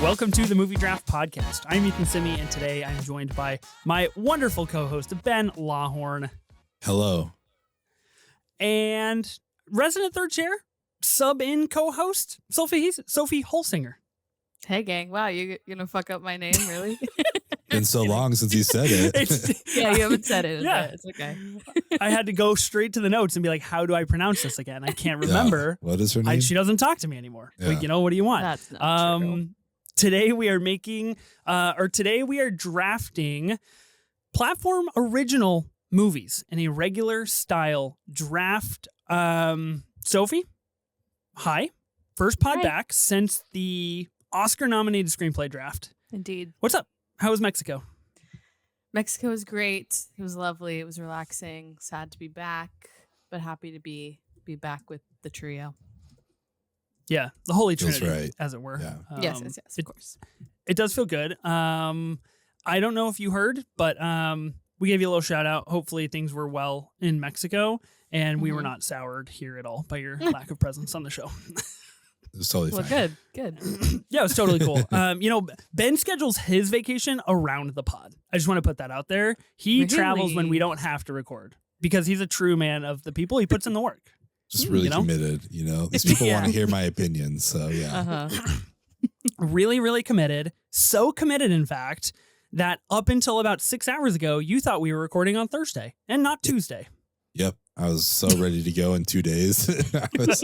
Welcome to the Movie Draft Podcast. I'm Ethan Simi, and today I'm joined by my wonderful co-host, Ben Lawhorn. Hello. And resident third chair, sub-in co-host, Sophie Holsinger. Hey, gang. Wow, you're going to fuck up my name, really? Been so long since you said it. Yeah, you haven't said it. Yeah. It's okay. I had to go straight to the notes and be like, how do I pronounce this again? I can't remember. Yeah. What is her name? She doesn't talk to me anymore. Yeah. Like, what do you want? That's not true. Today we are drafting platform original movies in a regular style draft. Sophie, hi. First pod back since the Oscar-nominated screenplay draft. Indeed. What's up? How was Mexico? Mexico was great. It was lovely. It was relaxing. Sad to be back, but happy to be back with the trio. Yeah, the Holy Feels Trinity, right. as it were. Yeah. Yes, of course. It does feel good. I don't know if you heard, but we gave you a little shout out. Hopefully things were well in Mexico, and we were not soured here at all by your lack of presence on the show. It was totally fine. Good. Yeah, it was totally cool. Ben schedules his vacation around the pod. I just want to put that out there. He travels when we don't have to record because he's a true man of the people. He puts in the work. Just really committed, These people want to hear my opinions, so yeah. Uh-huh. Really, really committed. So committed, in fact, that up until about 6 hours ago, you thought we were recording on Thursday and not Tuesday. Yep. I was so ready to go in 2 days. I was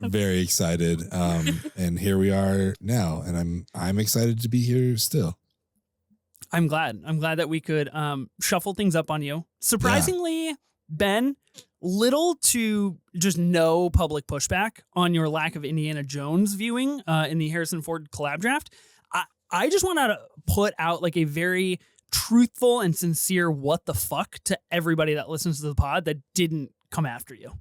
very excited. And here we are now, and I'm excited to be here still. I'm glad that we could shuffle things up on you. Surprisingly, Ben, little to just no public pushback on your lack of Indiana Jones viewing in the Harrison Ford collab draft. I just want to put out like a very truthful and sincere what the fuck to everybody that listens to the pod that didn't come after you.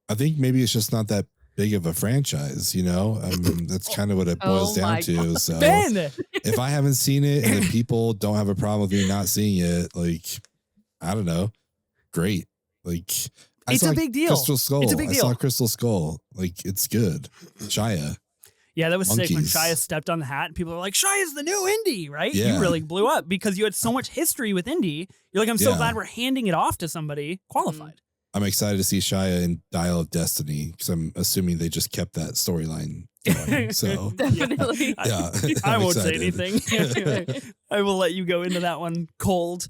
I think maybe it's just not that big of a franchise, that's kind of what it boils down to. God. So Ben! If I haven't seen it and if people don't have a problem with me not seeing it, I don't know. Great. It's a big deal. Crystal Skull. It's a big deal. I saw Crystal Skull. It's good. Shia. Yeah, that was sick when Monkeys. Shia stepped on the hat and people were like, Shia's the new Indy, right? Yeah. You really blew up because you had so much history with Indy. You're like, I'm so glad we're handing it off to somebody qualified. I'm excited to see Shia in Dial of Destiny because I'm assuming they just kept that storyline going. So Definitely. yeah, I won't say excited. anything. I will let you go into that one cold.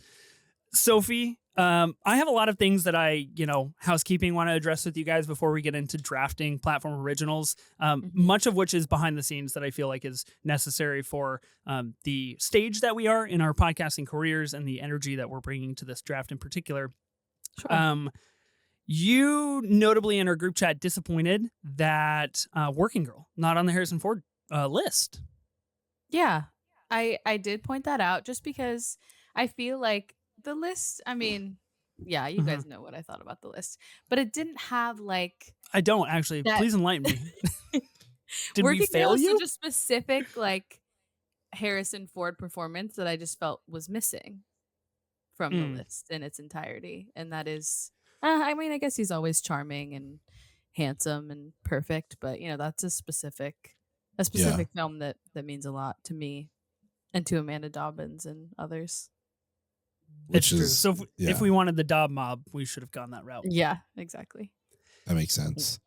Sophie, I have a lot of things that I, housekeeping want to address with you guys before we get into drafting platform originals, much of which is behind the scenes that I feel like is necessary for the stage that we are in our podcasting careers and the energy that we're bringing to this draft in particular. Sure. You notably in our group chat disappointed that Working Girl not on the Harrison Ford list. Yeah, I did point that out just because I feel like the list, you guys know what I thought about the list, but it didn't have I don't actually. Please enlighten me. Did Working we fail Girl is you? such a specific Harrison Ford performance that I just felt was missing from the list in its entirety, and that is, I guess he's always charming and handsome and perfect, but that's a specific film that means a lot to me and to Amanda Dobbins and others. It's true. So if we wanted the Dobb mob, we should have gone that route. Yeah, exactly. That makes sense.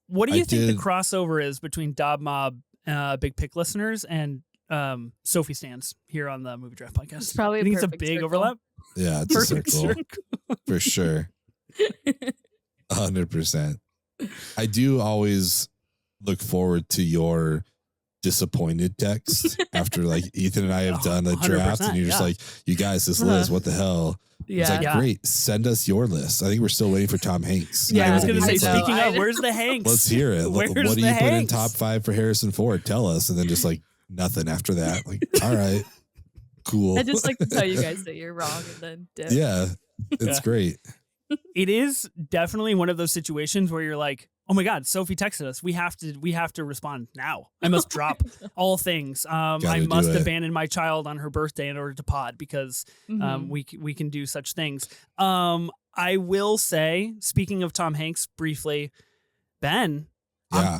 What do you think the crossover is between Dobb mob, Big Pick listeners, and Sophie stands here on the Movie Draft Podcast? It's probably I think it's a big circle. overlap. Yeah, it's Perfect a circle. circle. For sure. 100%. I do always look forward to your disappointed text after Ethan and I have done a draft and you're just like, you guys, this list, what the hell? Yeah. It's great. Send us your list. I think we're still waiting for Tom Hanks. Yeah, I was going to say, I know. speaking of, where's the Hanks? Let's hear it. What do you put in Hanks? top 5 for Harrison Ford? Tell us. And then just nothing after that. All right, cool. I just like to tell you guys that you're wrong and then dip. Yeah, it's great. It is definitely one of those situations where you're like, oh my God, Sophie texted us. We have to respond now. I must drop all things. I must abandon my child on her birthday in order to pod because we can do such things. I will say, speaking of Tom Hanks briefly, Ben, Yeah.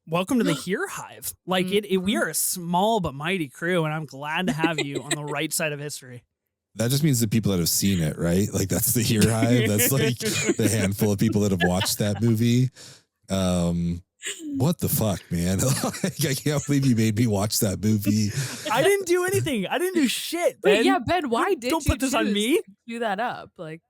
Welcome to the Here Hive. Like we are a small but mighty crew, and I'm glad to have you on the right side of history. That just means the people that have seen it, right? Like that's the Here Hive. That's like the handful of people that have watched that movie. What the fuck, man? Like, I can't believe you made me watch that movie. I didn't do anything. I didn't do shit, Ben. But yeah, Ben, why did don't you put this on me? to do that up? Like,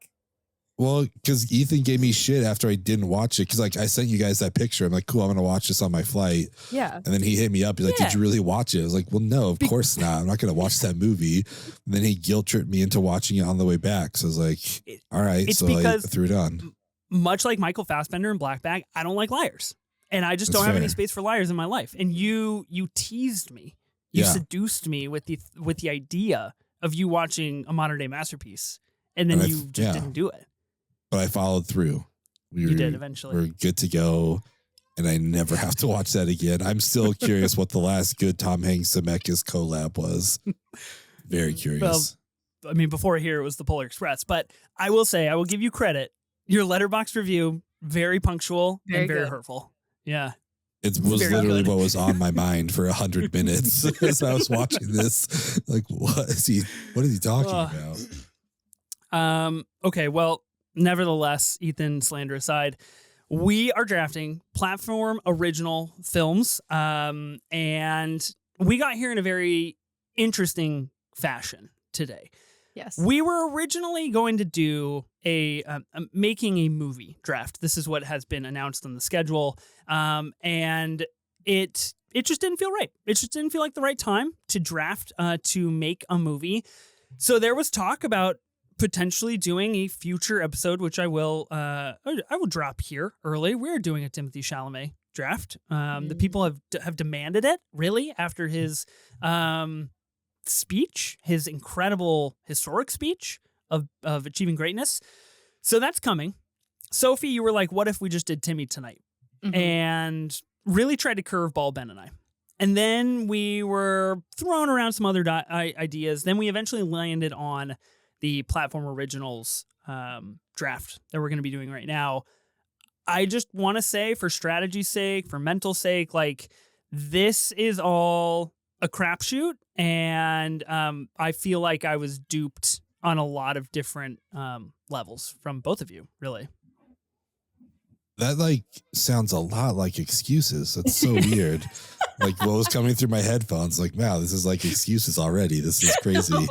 well, because Ethan gave me shit after I didn't watch it. Because like I sent you guys that picture. I'm like, cool, I'm gonna watch this on my flight. Yeah. And then he hit me up. He's like, did you really watch it? I was like, well, no, of course not. I'm not gonna watch that movie. And then he guilt tripped me into watching it on the way back. So I was like, all right. It's so because I threw it on. Much like Michael Fassbender in Black Bag, I don't like liars. And I just don't have any space for liars in my life. And you teased me. You seduced me with the idea of you watching a modern day masterpiece. And then you just didn't do it. But I followed through. You did eventually. We're good to go. And I never have to watch that again. I'm still curious what the last good Tom Hanks Zemeckis collab was. Very curious. Well, I mean, before here it was the Polar Express. But I will say, I will give you credit. Your Letterboxd review, very punctual and very hurtful. Yeah. It was literally what was on my mind for 100 minutes as I was watching this. Like, what is he talking about? Okay, well, nevertheless, Ethan slander aside, we are drafting platform original films. And we got here in a very interesting fashion today. Yes. We were originally going to do a making a movie draft. This is what has been announced on the schedule. And it just didn't feel right. It just didn't feel like the right time to draft, to make a movie. So there was talk about potentially doing a future episode, which I will drop here early. We're doing a Timothée Chalamet draft. The people have demanded it, really, after his speech, his incredible historic speech of achieving greatness. So that's coming. Sophie, you were like, what if we just did Timmy tonight? Mm-hmm. And really tried to curveball Ben and I. And then we were throwing around some other ideas. Then we eventually landed on the Platform Originals draft that we're going to be doing right now. I just want to say, for strategy's sake, for mental sake, like, this is all a crapshoot. And I feel like I was duped on a lot of different levels from both of you, really. That like sounds a lot like excuses. That's so weird. Like what was coming through my headphones, like, wow, this is like excuses already. This is crazy.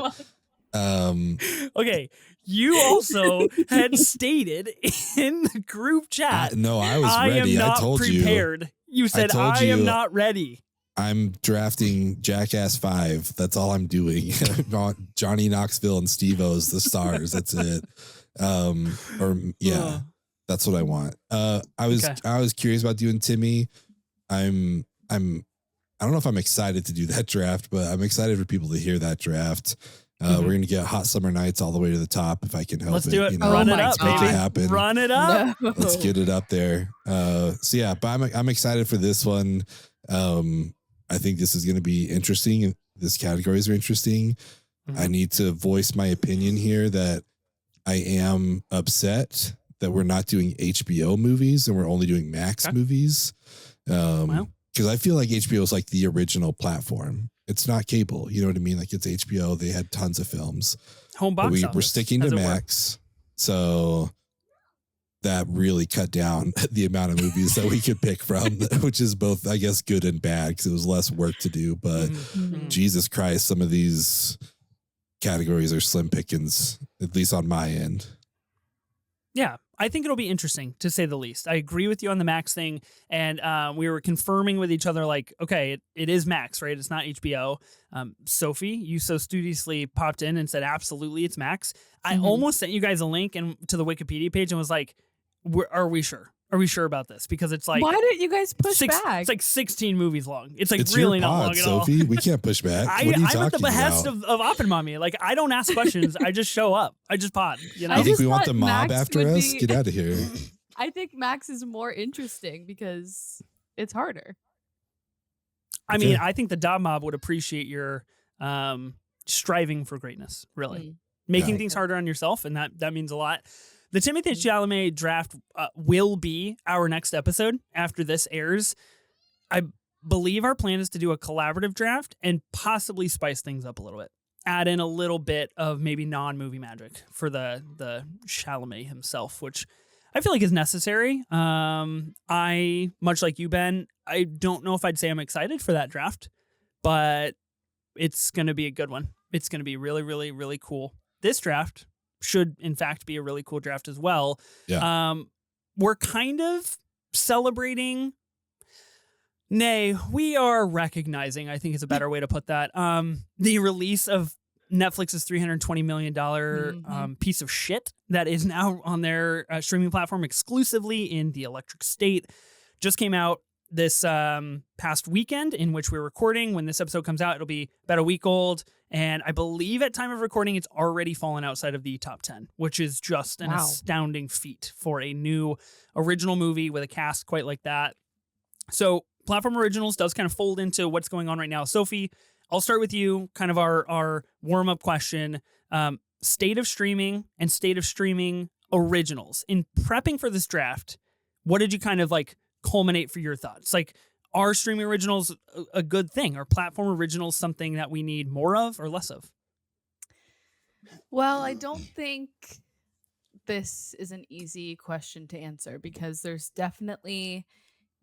Okay, you also had stated in the group chat. No, I was ready. I told prepared. You said I am not ready. I'm drafting Jackass 5. That's all I'm doing. Johnny Knoxville and Steve-O's the stars. That's it. That's what I want. I was curious about doing Timmy. I don't know if I'm excited to do that draft, but I'm excited for people to hear that draft. We're going to get Hot Summer Nights all the way to the top if I can help it. Let's do it. You know, Run it up, baby. Happen. Run it up. No. Let's get it up there. So yeah, but I'm excited for this one. I think this is going to be interesting. This categories are interesting. I need to voice my opinion here that I am upset that we're not doing HBO movies and we're only doing Max movies. Because I feel like HBO is like the original platform. It's not cable. You know what I mean? Like it's HBO. They had tons of films. Home box office. We're sticking to Max. So that really cut down the amount of movies that we could pick from, which is both, I guess, good and bad because it was less work to do. But Jesus Christ, some of these categories are slim pickings, at least on my end. Yeah, I think it'll be interesting, to say the least. I agree with you on the Max thing, and we were confirming with each other, like, okay, it is Max, right? It's not HBO. Sophie, you so studiously popped in and said, absolutely, it's Max. I almost sent you guys a link to the Wikipedia page and was like, are we sure? Are we sure about this? Because it's like, why didn't you guys push back? It's like 16 movies long. It's like it's really your pod, not long at all. Sophie. We can't push back. I'm at the behest of Oppenmami. Like, I don't ask questions. I just show up. I just pod. You know? I think we want the mob Max after us. Get out of here. I think Max is more interesting because it's harder. I mean, I think the Dob Mob would appreciate your striving for greatness, really. Making things harder on yourself, and that means a lot. The Timothée Chalamet draft will be our next episode after this airs. I believe our plan is to do a collaborative draft and possibly spice things up a little bit. Add in a little bit of maybe non-movie magic for the Chalamet himself, which I feel like is necessary. I, much like you, Ben, I don't know if I'd say I'm excited for that draft, but it's going to be a good one. It's going to be really, really, really cool. This draft should, in fact, be a really cool draft as well. Yeah. We're kind of celebrating. Nay, we are recognizing, I think is a better way to put that, the release of Netflix's $320 million piece of shit that is now on their streaming platform exclusively in the electric state. Just came out this past weekend in which we're recording. When this episode comes out, it'll be about a week old. And I believe at time of recording, it's already fallen outside of the top 10, which is just an astounding feat for a new original movie with a cast quite like that. So Platform Originals does kind of fold into what's going on right now. Sophie, I'll start with you, kind of our warm-up question. State of streaming and state of streaming originals. In prepping for this draft, what did you kind of like culminate for your thoughts? Like, are streaming originals a good thing? Are platform originals something that we need more of or less of? Well, I don't think this is an easy question to answer because there's definitely,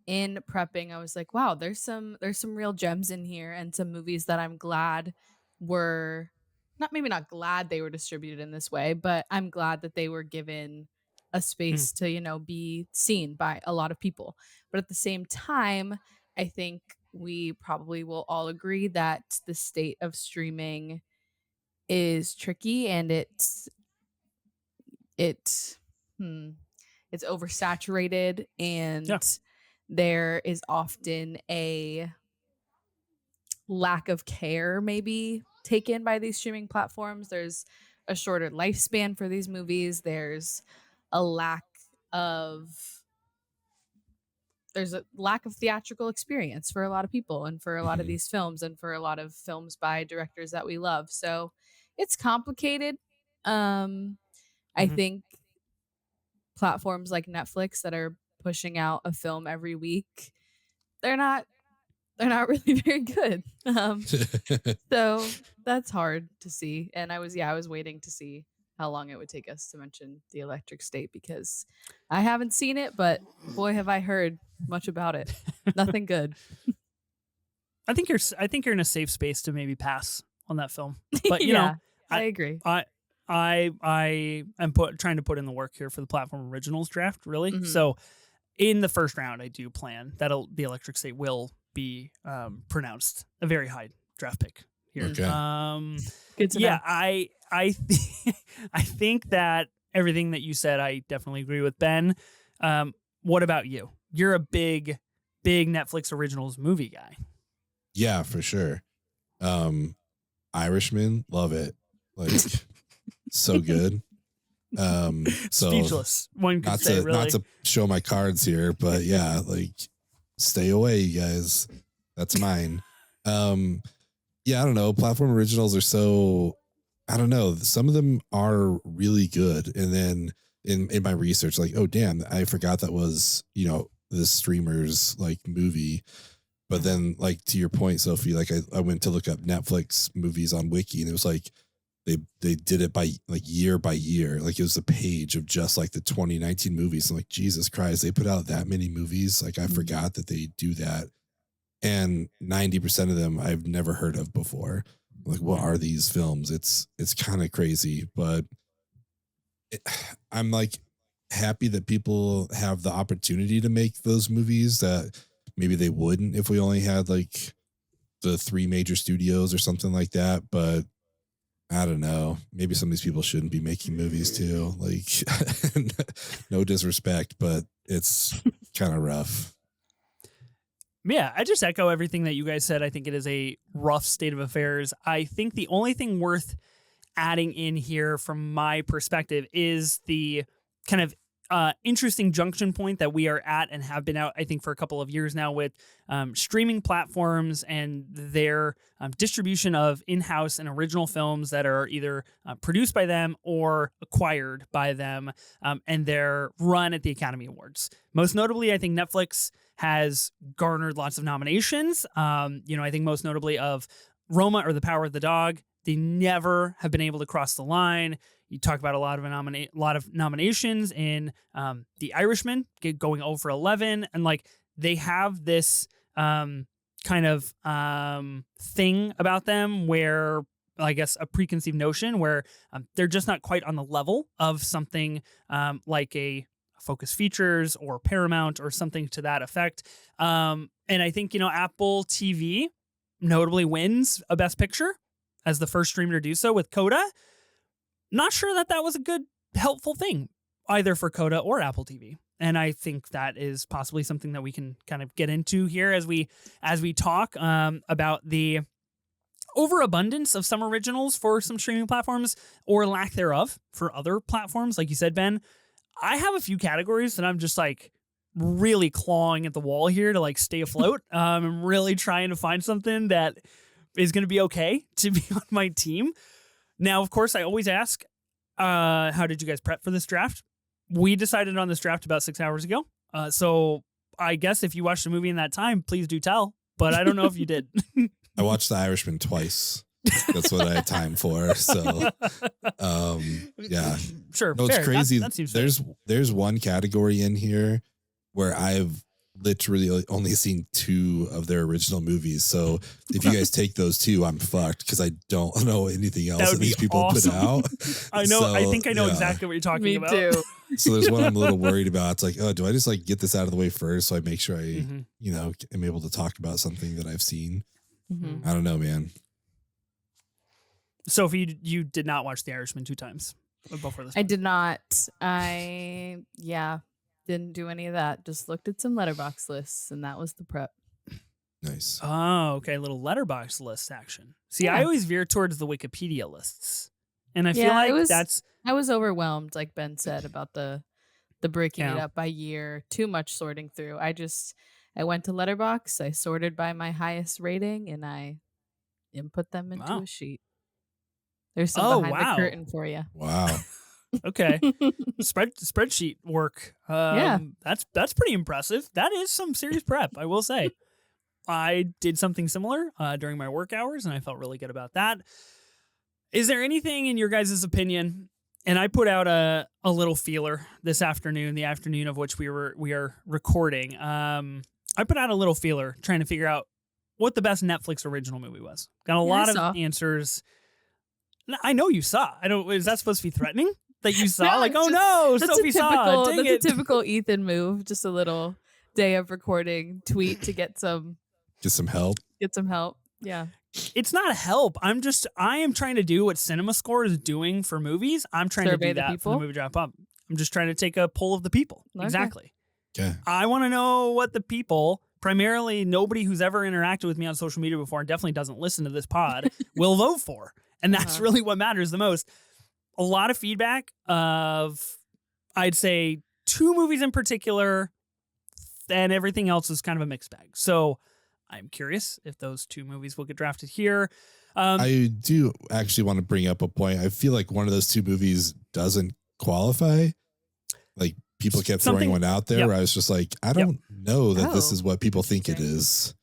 in prepping, I was like, wow, there's some real gems in here and some movies that I'm glad were not glad they were distributed in this way, but I'm glad that they were given a space to, be seen by a lot of people. But at the same time, I think we probably will all agree that the state of streaming is tricky and it's oversaturated, and there is often a lack of care maybe taken by these streaming platforms. There's a shorter lifespan for these movies. There's a lack of theatrical experience for a lot of people and for a lot of these films and for a lot of films by directors that we love. So it's complicated. I think platforms like Netflix that are pushing out a film every week, they're not really very good. So that's hard to see. And I was waiting to see how long it would take us to mention the electric state because I haven't seen it, but boy, have I heard much about it. Nothing good. I think you're in a safe space to maybe pass on that film. But you know, I agree. I am trying to put in the work here for the platform originals draft, really. So in the first round, I do plan that the electric state will be pronounced a very high draft pick here. Okay. Good to know. I think that everything that you said, I definitely agree with, Ben. What about you? You're a big Netflix originals movie guy. Yeah, for sure. Irishman, love it. Like, so good. So Speechless. One could say, really. Not to show my cards here, but yeah, like, stay away, you guys. That's mine. Yeah, I don't know. Platform originals are so, I don't know. Some of them are really good. And then in my research, like, oh, damn, I forgot that was, the streamer's like movie. But then, like, to your point, Sophie, like I went to look up Netflix movies on Wiki, and it was like they did it by like year by year. Like, it was a page of just like the 2019 movies. I'm like, Jesus Christ, they put out that many movies. Like, I forgot that they do that. And 90% of them I've never heard of before. Like, what are these films? It's kind of crazy, but I'm like happy that people have the opportunity to make those movies that maybe they wouldn't if we only had like the 3 major studios or something like that. But I don't know. Maybe some of these people shouldn't be making movies too. Like, no disrespect, but it's kind of rough. Yeah, I just echo everything that you guys said. I think it is a rough state of affairs. I think the only thing worth adding in here from my perspective is the kind of interesting junction point that we are at and have been out, I think, for a couple of years now with streaming platforms and their distribution of in-house and original films that are either produced by them or acquired by them, and their run at the Academy Awards. Most notably, I think Netflix has garnered lots of nominations. I think most notably of Roma or The Power of the Dog. They never have been able to cross the line. You talk about a lot of nominations in The Irishman, going over 11, and like they have this kind of thing about them where, I guess, a preconceived notion where they're just not quite on the level of something like a Focus Features or Paramount or something to that effect. And I think Apple TV notably wins a Best Picture as the first streamer to do so with Coda. Not sure that was a good, helpful thing either for Coda or Apple TV. And I think that is possibly something that we can kind of get into here as we talk about the overabundance of some originals for some streaming platforms or lack thereof for other platforms. Like you said, Ben, I have a few categories that I'm just like really clawing at the wall here to like stay afloat. I'm really trying to find something that is going to be okay to be on my team. Now, of course, I always ask, how did you guys prep for this draft? We decided on this draft about 6 hours ago. So I guess if you watched the movie in that time, please do tell. But I don't know if you did. I watched The Irishman twice. That's what I had time for. So, yeah. Sure. No, it's fair. crazy. That seems fair. There's one category in here where I've literally only seen 2 of their original movies. So if you guys take those 2, I'm fucked because I don't know anything else that these people awesome. put out. I know. So, I think I know yeah. exactly what you're talking Me about. too. So there's one I'm a little worried about. It's like, oh, do I just like get this out of the way first so I make sure I, am able to talk about something that I've seen? Mm-hmm. I don't know, man. Sophie, you did not watch The Irishman 2 times before this. I did not. Didn't do any of that. Just looked at some letterbox lists, and that was the prep. Nice. Oh, okay. A little letterbox list action. See, Yeah. I always veer towards the Wikipedia lists. And I feel like I was overwhelmed, like Ben said, about the breaking it Yeah. up by year. Too much sorting through. I went to Letterbox. I sorted by my highest rating, and I input them into Wow. a sheet. There's some behind wow. the curtain for you. Wow. Okay. Spreadsheet work. Yeah. That's pretty impressive. That is some serious prep, I will say. I did something similar during my work hours, and I felt really good about that. Is there anything in your guys' opinion? And I put out a little feeler this afternoon, the afternoon of which we are recording. I put out a little feeler trying to figure out what the best Netflix original movie was. Got a lot of answers. I know you saw. Is that supposed to be threatening? That you saw? No, like, oh no, Sophie saw. Dang That's it. a typical Ethan move. Just a little day of recording tweet to get some help. Yeah. It's not help. I am trying to do what CinemaScore is doing for movies. I'm trying Survey to do the that people? for the movie drop up. I'm just trying to take a poll of the people. Okay. Exactly. Okay. I want to know what the people, primarily nobody who's ever interacted with me on social media before and definitely doesn't listen to this pod, will vote for. And that's really what matters the most. A lot of feedback of, I'd say, 2 movies in particular, and everything else is kind of a mixed bag. So I'm curious if those 2 movies will get drafted here. I do actually want to bring up a point. I feel like one of those 2 movies doesn't qualify. Like people kept throwing one out there where I was just like, I don't know that this is what people think it is,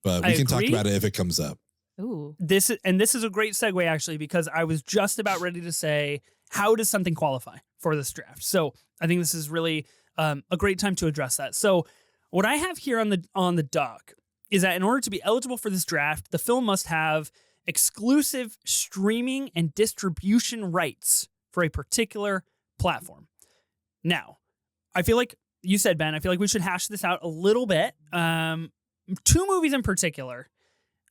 but we can talk about it if it comes up. Ooh. This is a great segue actually, because I was just about ready to say, how does something qualify for this draft? So I think this is really a great time to address that. So what I have here on the doc is that in order to be eligible for this draft, the film must have exclusive streaming and distribution rights for a particular platform. Now, I feel like you said, Ben, I feel like we should hash this out a little bit. 2 movies in particular,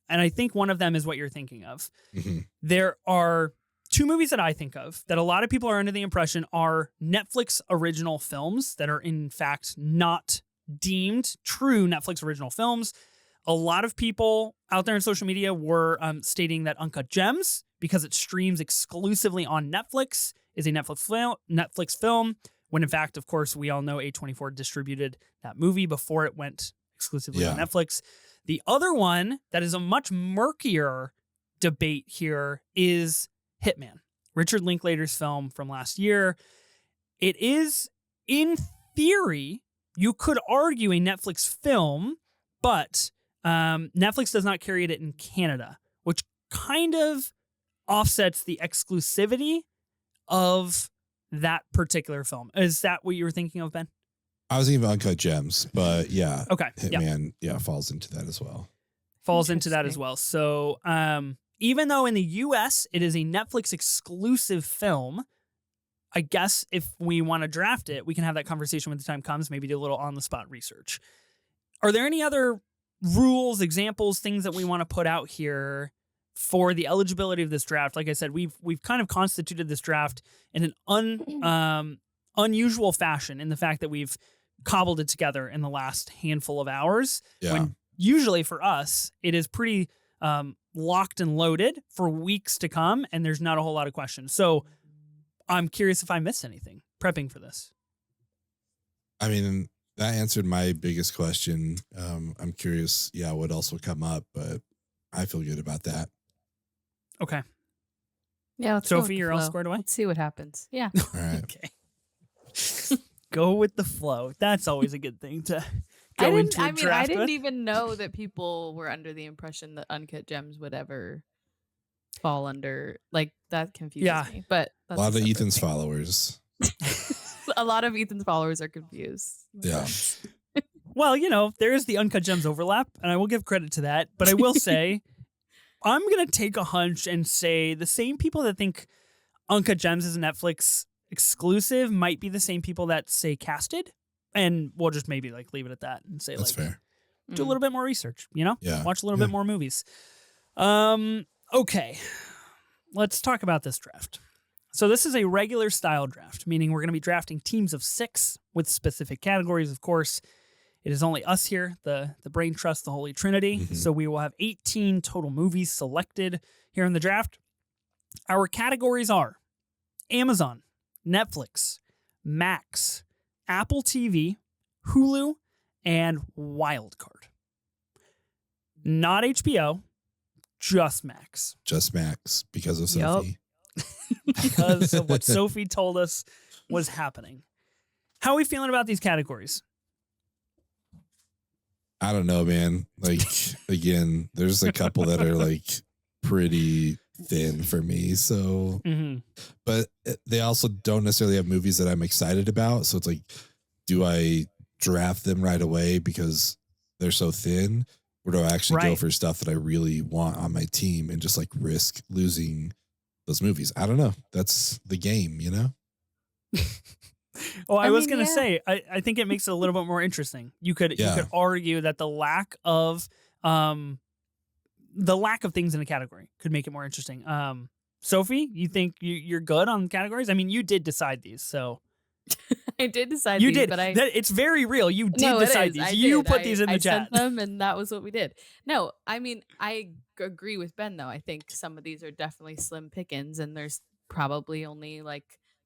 and I think one of them is what you're thinking of. Mm-hmm. There are 2 movies that I think of that a lot of people are under the impression are Netflix original films that are in fact not deemed true Netflix original films. A lot of people out there in social media were stating that Uncut Gems, because it streams exclusively on Netflix, is a Netflix film, when in fact, of course, we all know A24 distributed that movie before it went exclusively on Netflix. The other one that is a much murkier debate here is Hitman, Richard Linklater's film from last year. It is, in theory, you could argue a Netflix film, but Netflix does not carry it in Canada, which kind of offsets the exclusivity of that particular film. Is that what you were thinking of, Ben? I was thinking of Uncut Gems, but yeah. Okay. Hitman, falls into that as well. Falls into that as well. So even though in the US it is a Netflix exclusive film, I guess if we want to draft it, we can have that conversation when the time comes, maybe do a little on-the-spot research. Are there any other rules, examples, things that we want to put out here for the eligibility of this draft? Like I said, we've kind of constituted this draft in an unusual fashion in the fact that we've cobbled it together in the last handful of hours. Yeah. When usually for us, it is pretty locked and loaded for weeks to come, and there's not a whole lot of questions. So I'm curious if I missed anything prepping for this. I mean, that answered my biggest question. I'm curious, what else will come up, but I feel good about that. Okay. Yeah, let's Sophie, you're all squared away? Let's see what happens. Yeah. All right. Okay. Go with the flow. That's always a good thing to go into a draft I didn't with. even know that people were under the impression that Uncut Gems would ever fall under, like, that confuses me. But that's a lot of separate Ethan's thing. followers. A lot of Ethan's followers are confused. Yeah. Well, there is the Uncut Gems overlap, and I will give credit to that. But I will say, I'm going to take a hunch and say the same people that think Uncut Gems is a Netflix exclusive might be the same people that say Casted. And we'll just maybe leave it at that and say That's fair. Do a little bit more research, Yeah. Watch a little bit more movies. Okay. Let's talk about this draft. So this is a regular style draft, meaning we're going to be drafting teams of 6 with specific categories, of course. It is only us here, the Brain Trust, the Holy Trinity. Mm-hmm. So we will have 18 total movies selected here in the draft. Our categories are Amazon, Netflix, Max, Apple TV, Hulu, and Wildcard. Not HBO, just Max. Just Max because of Sophie. Because of what Sophie told us was happening. How are we feeling about these categories? I don't know, man. Again, there's a couple that are pretty thin for me. So, but they also don't necessarily have movies that I'm excited about. So it's do I draft them right away because they're so thin? Or do I actually go for stuff that I really want on my team and just risk losing those movies? I don't know. That's the game, Well, I was going to say, I think it makes it a little bit more interesting. You could argue that the lack of things in a category could make it more interesting. Sophie, you think you're good on categories? I mean, you did decide these, so. I did decide you these, did. but it's very real. You did decide these. You put these in the chat. I sent them, and that was what we did. No, I mean, I agree with Ben, though. I think some of these are definitely slim pickings, and there's probably only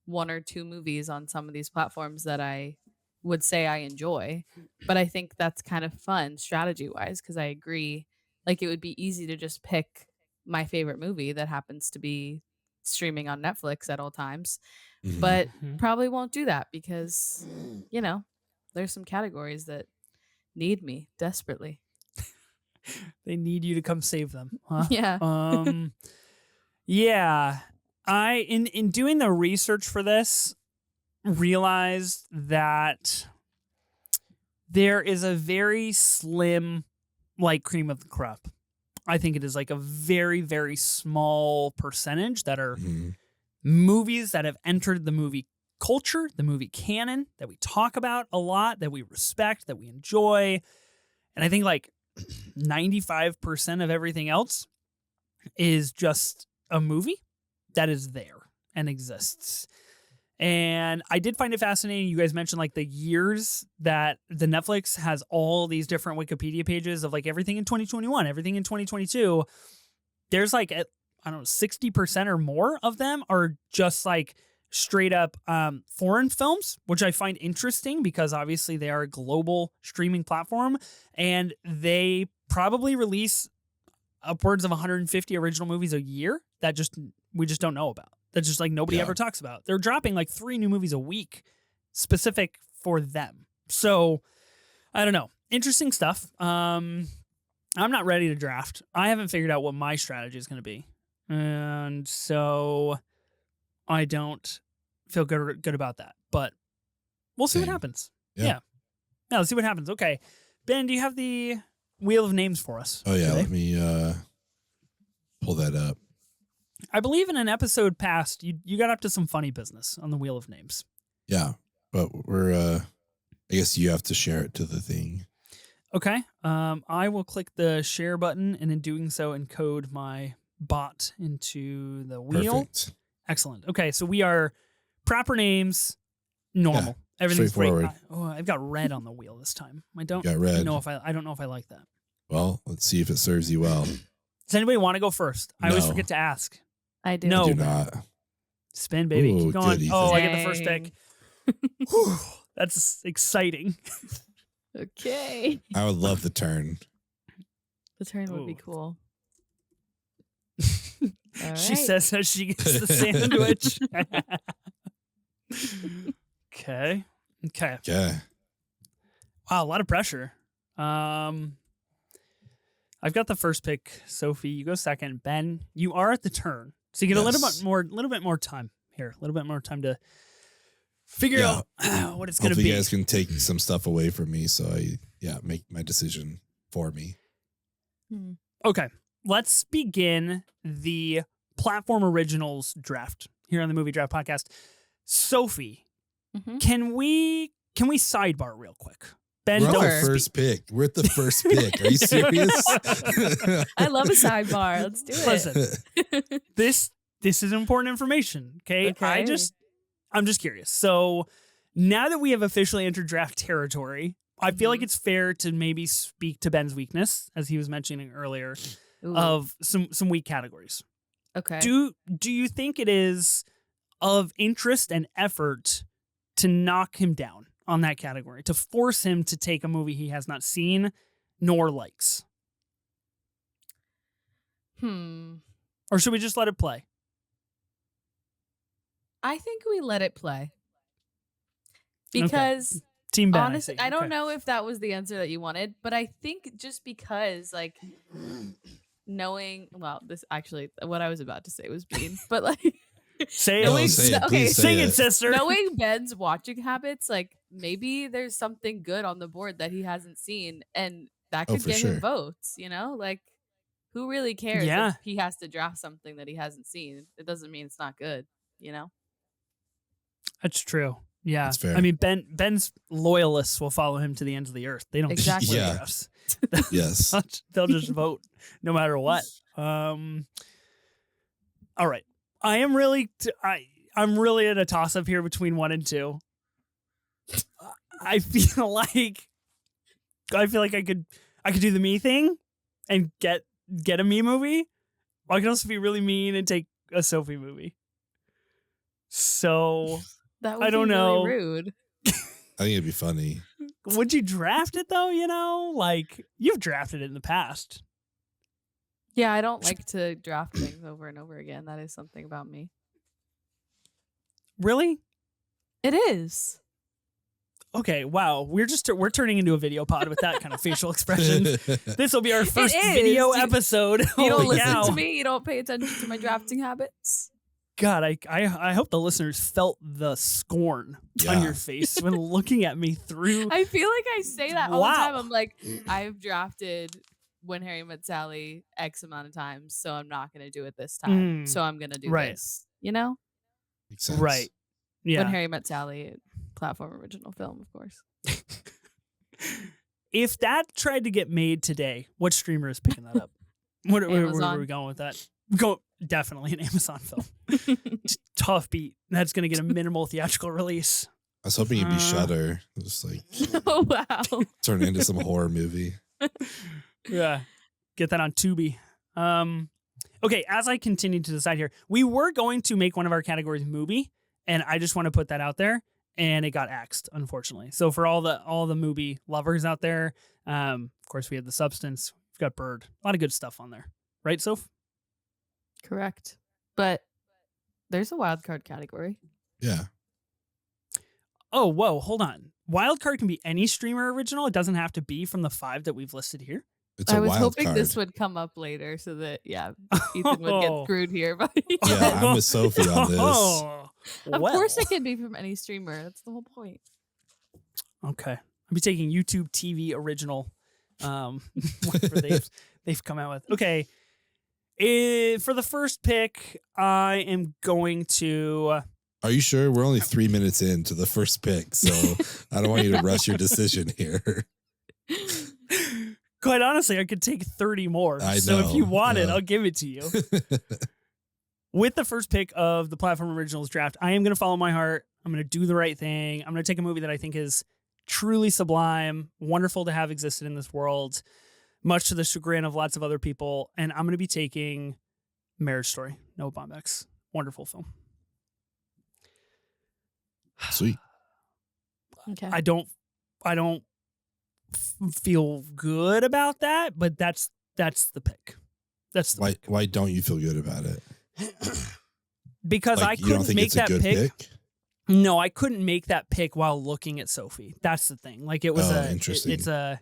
1 or 2 movies on some of these platforms that I would say I enjoy. But I think that's kind of fun strategy-wise, because I agree. It would be easy to just pick my favorite movie that happens to be streaming on Netflix at all times. Mm-hmm. But probably won't do that because, there's some categories that need me desperately. They need you to come save them, huh? Yeah. Yeah. I in doing the research for this realized that there is a very slim cream of the crop. I think it is a very, very small percentage that are movies that have entered the movie culture, the movie canon that we talk about a lot, that we respect, that we enjoy. And I think 95% of everything else is just a movie that is there and exists. And I did find it fascinating. You guys mentioned the years that the Netflix has all these different Wikipedia pages of everything in 2021, everything in 2022. There's I don't know, 60% or more of them are just straight up foreign films, which I find interesting because obviously they are a global streaming platform and they probably release upwards of 150 original movies a year that we just don't know about. That just like nobody ever talks about. They're dropping like 3 new movies a week specific for them. So I don't know. Interesting stuff. I'm not ready to draft. I haven't figured out what my strategy is going to be. And so I don't feel good about that. But we'll see what happens. Yeah, let's see what happens. Okay. Ben, do you have the Wheel of Names for us? Oh, yeah. Today? Let me pull that up. I believe in an episode past, you got up to some funny business on the Wheel of Names. Yeah. But I guess you have to share it to the thing. Okay. I will click the share button and in doing so encode my bot into the wheel. Perfect. Excellent. Okay, so we are proper names, normal. Yeah, everything's great. straightforward. I've got red on the wheel this time. I don't got red. know if I don't know if I like that. Well, let's see if it serves you well. Does anybody want to go first? I always No. forget to ask. I do. No. I do not. Spin, baby. Ooh, Keep going. good, Oh, I Ethan. get the first pick. Whew, that's exciting. Okay. I would love the turn. The turn would be Ooh. cool. All She right. says as she gets the sandwich. Okay. Yeah. Wow, a lot of pressure. I've got the first pick. Sophie, you go second. Ben, you are at the turn, so you get a little bit more time here. A little bit more time to figure out what it's going to Hopefully be. you guys can take some stuff away from me, so I make my decision for me. Okay, let's begin the platform originals draft here on the Movie Draft Podcast. Sophie, can we sidebar real quick? Ben, We're don't at the first pick. We're at the first pick. Are you serious? I love a sidebar. Let's do it. Listen, this is important information. Okay? I'm just curious. So now that we have officially entered draft territory, I feel like it's fair to maybe speak to Ben's weakness, as he was mentioning earlier, Ooh. of some weak categories. Okay. Do you think it is of interest and effort to knock him down on that category, to force him to take a movie he has not seen nor likes? Or should we just let it play? I think we let it play. Because Team Ben, honestly, I don't Okay. know if that was the answer that you wanted, but I think just because like knowing, well, this actually what I was about to say was mean, but like Say No, it. say it. okay, Please say Sing it. it, sister. knowing Ben's watching habits, like maybe there's something good on the board that he hasn't seen, and that Oh, could for get sure. him votes. You know, like who really cares Yeah. if he has to draft something that he hasn't seen? It doesn't mean it's not good. You know. That's true. Yeah. That's fair. I mean, Ben's loyalists will follow him to the ends of the earth. They don't Exactly. Yeah. drafts. Yes. They'll just vote no matter what. All right. I am really I'm really at a toss up here between 1 and 2. I feel like I could do the me thing and get a me movie. I can also be really mean and take a Sophie movie. So That would I don't be know. really rude. I think it'd be funny. would you draft it though? You know, like you've drafted it in the past. Yeah, I don't like to draft things over and over again. That is something about me. Really? It is. Okay, wow. We're turning into a video pod with that kind of facial expression. This will be our first is. video You- episode. You don't Holy listen cow. to me. You don't pay attention to my drafting habits. God, I hope the listeners felt the scorn on Yeah. your face when looking at me through. I feel like I say that all the time. Wow. I'm like, I've drafted When Harry Met Sally X amount of times, so I'm not going to do it this time. So I'm going to do Right. this. You know? Makes sense. Right. When Yeah. Harry Met Sally, platform original film, of course. If that tried to get made today, what streamer is picking that up? Where are Amazon. we going with that? Definitely an Amazon film. Tough beat. That's going to get a minimal theatrical release. I was hoping it'd be Shudder. Just like Oh, wow. turn it into some horror movie. Yeah. Get that on Tubi. Okay, as I continue to decide here, we were going to make one of our categories movie, And I just want to put that out there. And it got axed, unfortunately. So for all the movie lovers out there, of course we have The Substance, we've got Bird, a lot of good stuff on there, right, Soph? Correct. But there's a wild card category. Yeah. Oh, whoa, hold on. Wild card can be any streamer original. It doesn't have to be from the 5 that we've listed here. It's a I was wild hoping card. this would come up later so that Ethan would get screwed here. But Yeah, I'm with Sophie on this. Of course it can be from any streamer. That's the whole point. Okay. I'll be taking YouTube TV original. Whatever they've come out with. Okay. For the first pick, I am going to. Are you sure? We're only 3 minutes into the first pick, so I don't want you to rush your decision here. Quite honestly, I could take 30 more. I so know, if you want it, yeah. I'll give it to you. With the first pick of the Platform Originals draft, I am going to follow my heart. I'm going to do the right thing. I'm going to take a movie that I think is truly sublime, wonderful to have existed in this world, much to the chagrin of lots of other people. And I'm going to be taking Marriage Story, Noah Baumbach's wonderful film. Sweet. Okay. I don't feel good about that, but that's the pick. That's the pick. Why don't you feel good about it? Because Like, I you don't couldn't think make it's a that good pick. No, I couldn't make that pick while looking at Sophie. That's the thing. Like it was interesting. it's a,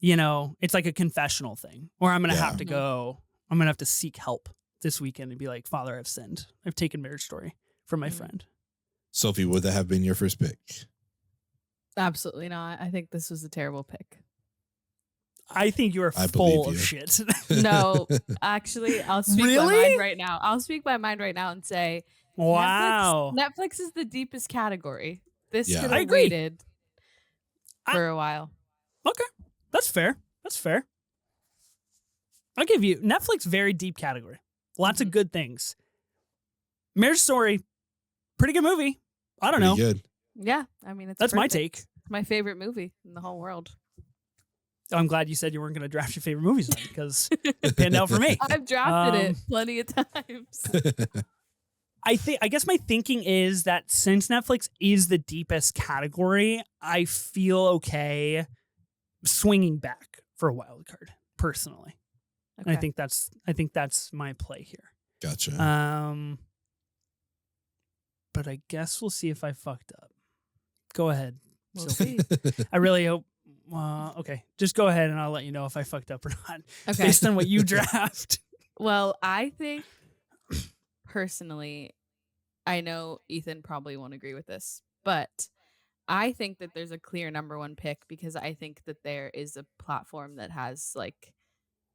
it's like a confessional thing where I'm going to have to go. I'm going to have to seek help this weekend and be like, Father, I've sinned. I've taken Marriage Story from my friend. Sophie, would that have been your first pick? Absolutely not. I think this was a terrible pick. I think you are I full believe of you. shit. No, actually, I'll speak my mind right now. I'll speak my mind right now and say, Wow. Netflix is the deepest category. This Yeah. could I have agree. waited for a while. Okay. That's fair. That's fair. I'll give you Netflix, very deep category. Lots of good things. Marriage Story, pretty good movie. I don't know. Pretty good. Yeah, I mean, it's That's my perfect. take. It's my favorite movie in the whole world. I'm glad you said you weren't going to draft your favorite movies then, because it panned out for me. I've drafted it plenty of times. I guess my thinking is that since Netflix is the deepest category, I feel okay swinging back for a wild card personally. Okay. And I think that's my play here. Gotcha. But I guess we'll see if I fucked up. Go ahead. We'll Sophie. see. I really hope. Okay, just go ahead and I'll let you know if I fucked up or not, Okay. based on what you draft. Well, I think personally, I know Ethan probably won't agree with this, but I think that there's a clear number one pick because I think that there is a platform that has like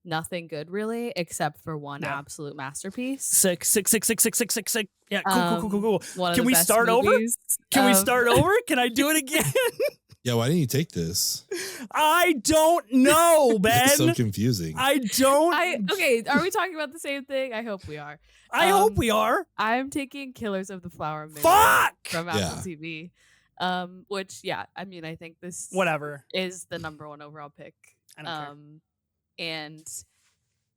nothing good really except for one absolute masterpiece. Six. Yeah, cool. One of Can the we best start over? movies Can we of- start over? Can I do it again? Yeah, why didn't you take this? I don't know, Ben. It's so confusing. I don't. Okay, are we talking about the same thing? I hope we are. I hope we are. I'm taking Killers of the Flower Moon Fuck! from Apple Yeah. TV. Which I mean, I think this Whatever. is the number one overall pick. I don't care. And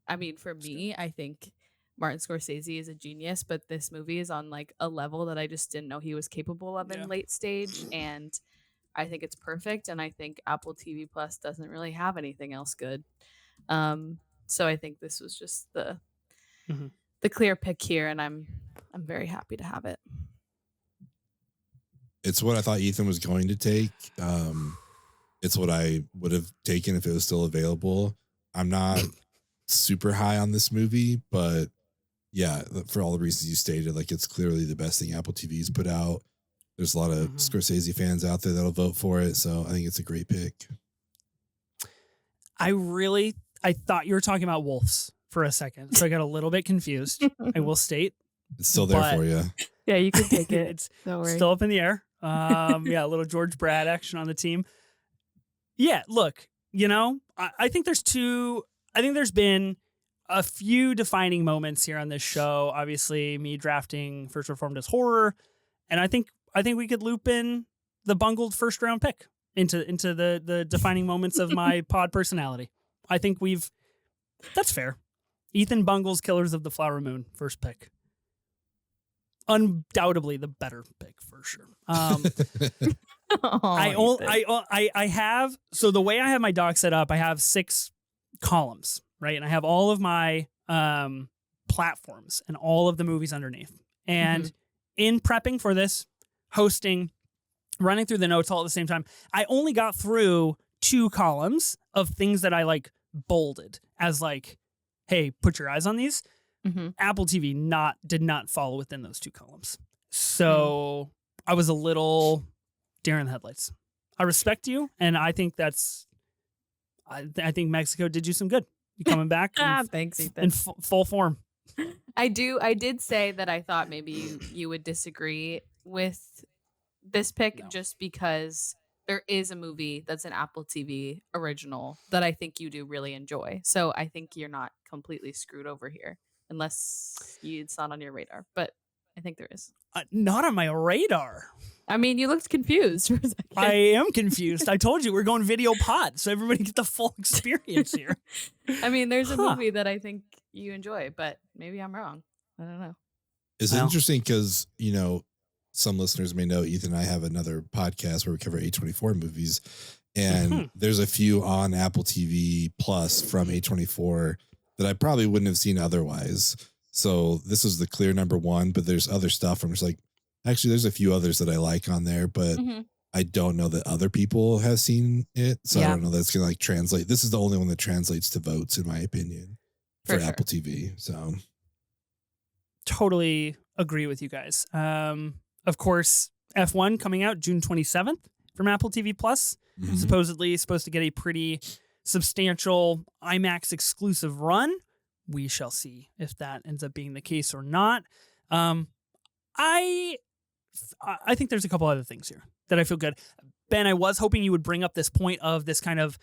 I mean, for me, I think Martin Scorsese is a genius, but this movie is on like a level that I just didn't know he was capable of in late stage, and I think it's perfect. And I think Apple TV Plus doesn't really have anything else good. So I think this was just the clear pick here, and I'm very happy to have it. It's what I thought Ethan was going to take. It's what I would have taken if it was still available. I'm not super high on this movie, but yeah, for all the reasons you stated, like it's clearly the best thing Apple TV's put out. There's a lot of Scorsese fans out there that'll vote for it, so I think it's a great pick. I thought you were talking about Wolves for a second, so I got a little bit confused. I will state. It's still there But- for you. Yeah, you can take it. It's Don't worry. still up in the air. A little George Brad action on the team. Yeah, look, I think there's been a few defining moments here on this show. Obviously, me drafting First Reformed as horror, and I think we could loop in the bungled first round pick into the defining moments of my pod personality. I think that's fair. Ethan bungles Killers of the Flower Moon, first pick. undoubtedly the better pick for sure. I have, so the way I have my doc set up, I have 6 columns, right? And I have all of my platforms and all of the movies underneath. And in prepping for this, hosting, running through the notes all at the same time, I only got through 2 columns of things that I like bolded as like, hey, put your eyes on these. Apple TV did not fall within those 2 columns. So I was a little deer in the headlights. I respect you, and I think I think Mexico did you some good. You coming back thanks, Ethan. in full form. I did say that I thought maybe you would disagree with this pick just because there is a movie that's an Apple TV original that I think you do really enjoy. So I think you're not completely screwed over here unless it's not on your radar. But I think there is. Not on my radar. I mean, you looked confused for a second. I am confused. I told you we're going video pod, so everybody get the full experience here. I mean, there's a movie that I think you enjoy, but maybe I'm wrong. I don't know. It's interesting because, you know, some listeners may know Ethan and I have another podcast where we cover A24 movies, and there's a few on Apple TV Plus from A24 that I probably wouldn't have seen otherwise. So this is the clear number 1, but there's other stuff. I'm just like, actually, there's a few others that I like on there, but I don't know that other people have seen it. So I don't know that's going to like translate. This is the only one that translates to votes, in my opinion, for Apple TV. So totally agree with you guys. Of course, F1 coming out June 27th from Apple TV Plus. Supposedly supposed to get a pretty substantial IMAX exclusive run. We shall see if that ends up being the case or not. I think there's a couple other things here that I feel good. Ben, I was hoping you would bring up this point of this kind of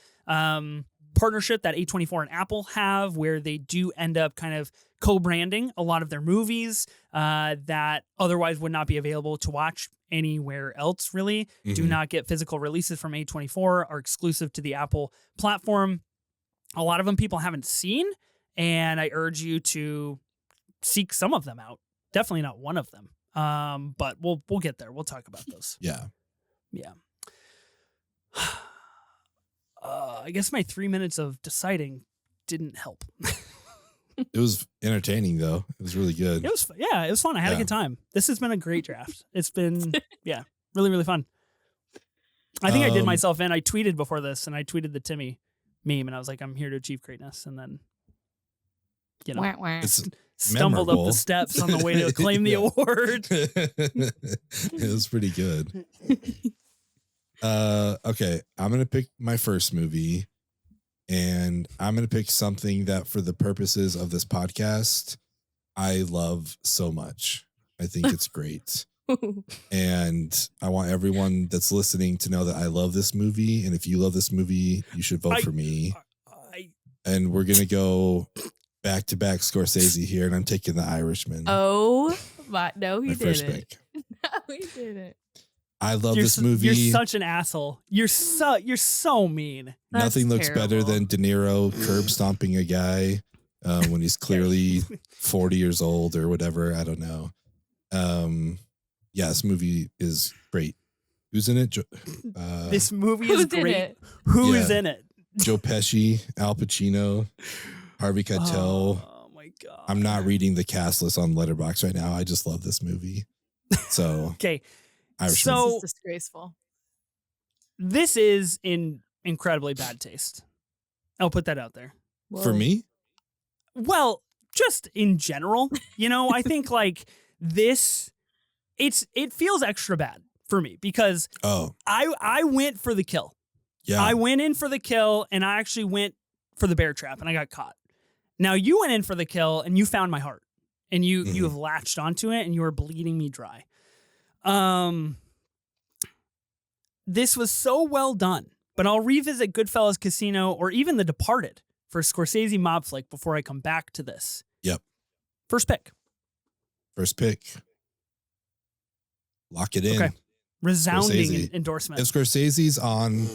partnership that A24 and Apple have, where they do end up kind of co-branding a lot of their movies that otherwise would not be available to watch anywhere else, really. Do not get physical releases from A24, are exclusive to the Apple platform. A lot of them people haven't seen, and I urge you to seek some of them out. Definitely not one of them. But we'll get there. We'll talk about those. Yeah. I guess my 3 minutes of deciding didn't help. It was entertaining though. It was really good. It was fun. I had a good time. This has been a great draft. It's been really, really fun. I think I did myself in. I tweeted before this, and I tweeted the Timmy meme, and I was like, I'm here to achieve greatness. And then, you know, stumbled up the steps on the way to claim the award. It was pretty good. Okay, I'm going to pick my first movie, and I'm going to pick something that for the purposes of this podcast, I love so much. I think it's great. And I want everyone that's listening to know that I love this movie. And if you love this movie, you should vote for me. And we're going to go back to back Scorsese here. And I'm taking The Irishman. Oh, no, he first didn't. pick. No, he didn't. I love this movie. You're such an asshole. You're so mean. Nothing looks better than De Niro curb stomping a guy when he's clearly 40 years old or whatever. I don't know. Yeah, this movie is great. Who's in it? This movie is great. Who is in it? Joe Pesci, Al Pacino, Harvey Keitel. Oh my God. I'm not reading the cast list on Letterboxd right now. I just love this movie. So okay. Irishman. This is disgraceful. This is in incredibly bad taste. I'll put that out there. Whoa. For me? Well, just in general, you know, I think like this, it feels extra bad for me because I went for the kill. Yeah. I went in for the kill, and I actually went for the bear trap, and I got caught. Now you went in for the kill, and you found my heart, and you have latched onto it, and you are bleeding me dry. This was so well done, but I'll revisit Goodfellas, Casino, or even The Departed for a Scorsese mob flick before I come back to this. Yep. First pick. Lock it in. Okay. Resounding Scorsese. endorsement. If Scorsese's on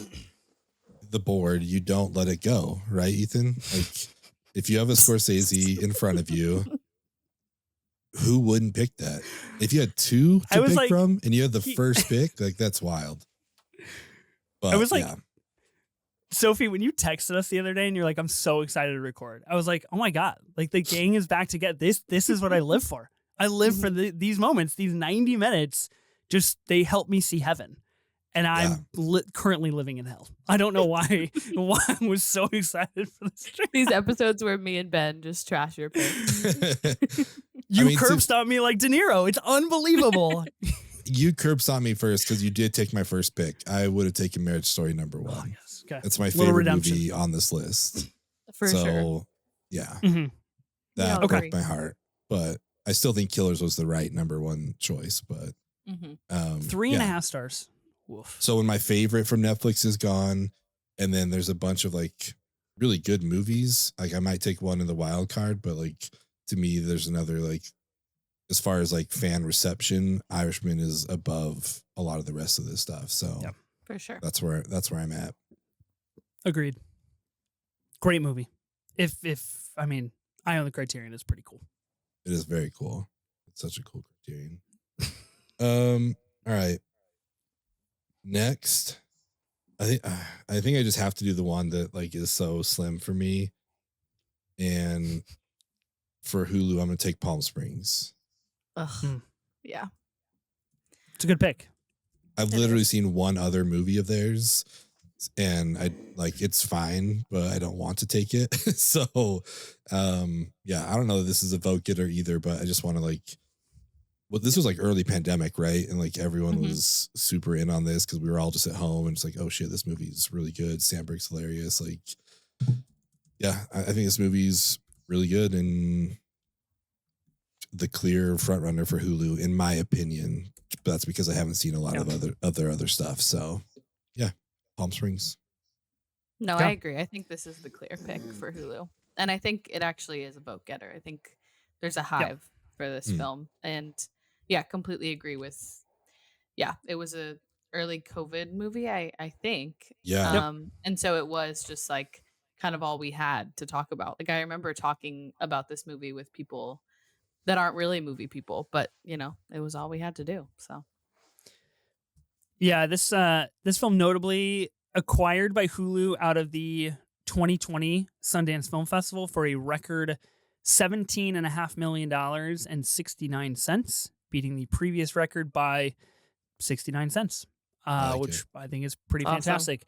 the board, you don't let it go, right, Ethan? Like, if you have a Scorsese in front of you, who wouldn't pick that? If you had two I to was pick like, from and you had the first pick, like that's wild. But I was like, yeah. Sophie, when you texted us the other day and you're like, I'm so excited to record, I was like, oh my God, like the gang is back together. This is what I live for. I live for these moments, these 90 minutes. Just they help me see heaven. And I'm currently living in hell. I don't know why I was so excited for this stream. These episodes where me and Ben just trash your pick. You curb stomped me like De Niro. It's unbelievable. You curb stomped me first because you did take my first pick. I would have taken Marriage Story #1. Oh, yes. Okay. That's my favorite movie on this list. For sure. Yeah. Mm-hmm. That broke my heart. But I still think Killers was the right #1 choice. But 3.5 stars. Woof. So when my favorite from Netflix is gone, and then there's a bunch of like really good movies, like I might take one in the wild card, but like to me, there's another like as far as like fan reception, Irishman is above a lot of the rest of this stuff. So for sure, that's where I'm at. Agreed. Great movie. If I mean, I Own the Criterion is pretty cool. It is very cool. It's such a cool Criterion. All right. Next, I think I just have to do the one that like is so slim for me, and for Hulu, I'm gonna take Palm Springs. Yeah, it's a good pick. I've literally seen one other movie of theirs, and I like it's fine, but I don't want to take it. So, yeah, I don't know if this is a vote getter either, but I just want to like. Well, this was like early pandemic, right? And like everyone was super in on this because we were all just at home and it's like, oh shit, this movie is really good. Sandberg's hilarious. Like, yeah, I think this movie's really good and the clear front runner for Hulu, in my opinion. But that's because I haven't seen a lot of other stuff. So, yeah, Palm Springs. No, I agree. I think this is the clear pick for Hulu, and I think it actually is a vote getter. I think there's a hive for this film, and. Yeah, completely agree with. Yeah, it was a early COVID movie, I think. Yeah. And so it was just like kind of all we had to talk about. Like I remember talking about this movie with people that aren't really movie people, but you know, it was all we had to do. So. Yeah, this film notably acquired by Hulu out of the 2020 Sundance Film Festival for a record $17.5 million and 69 cents. Beating the previous record by 69 cents, which I think is pretty fantastic.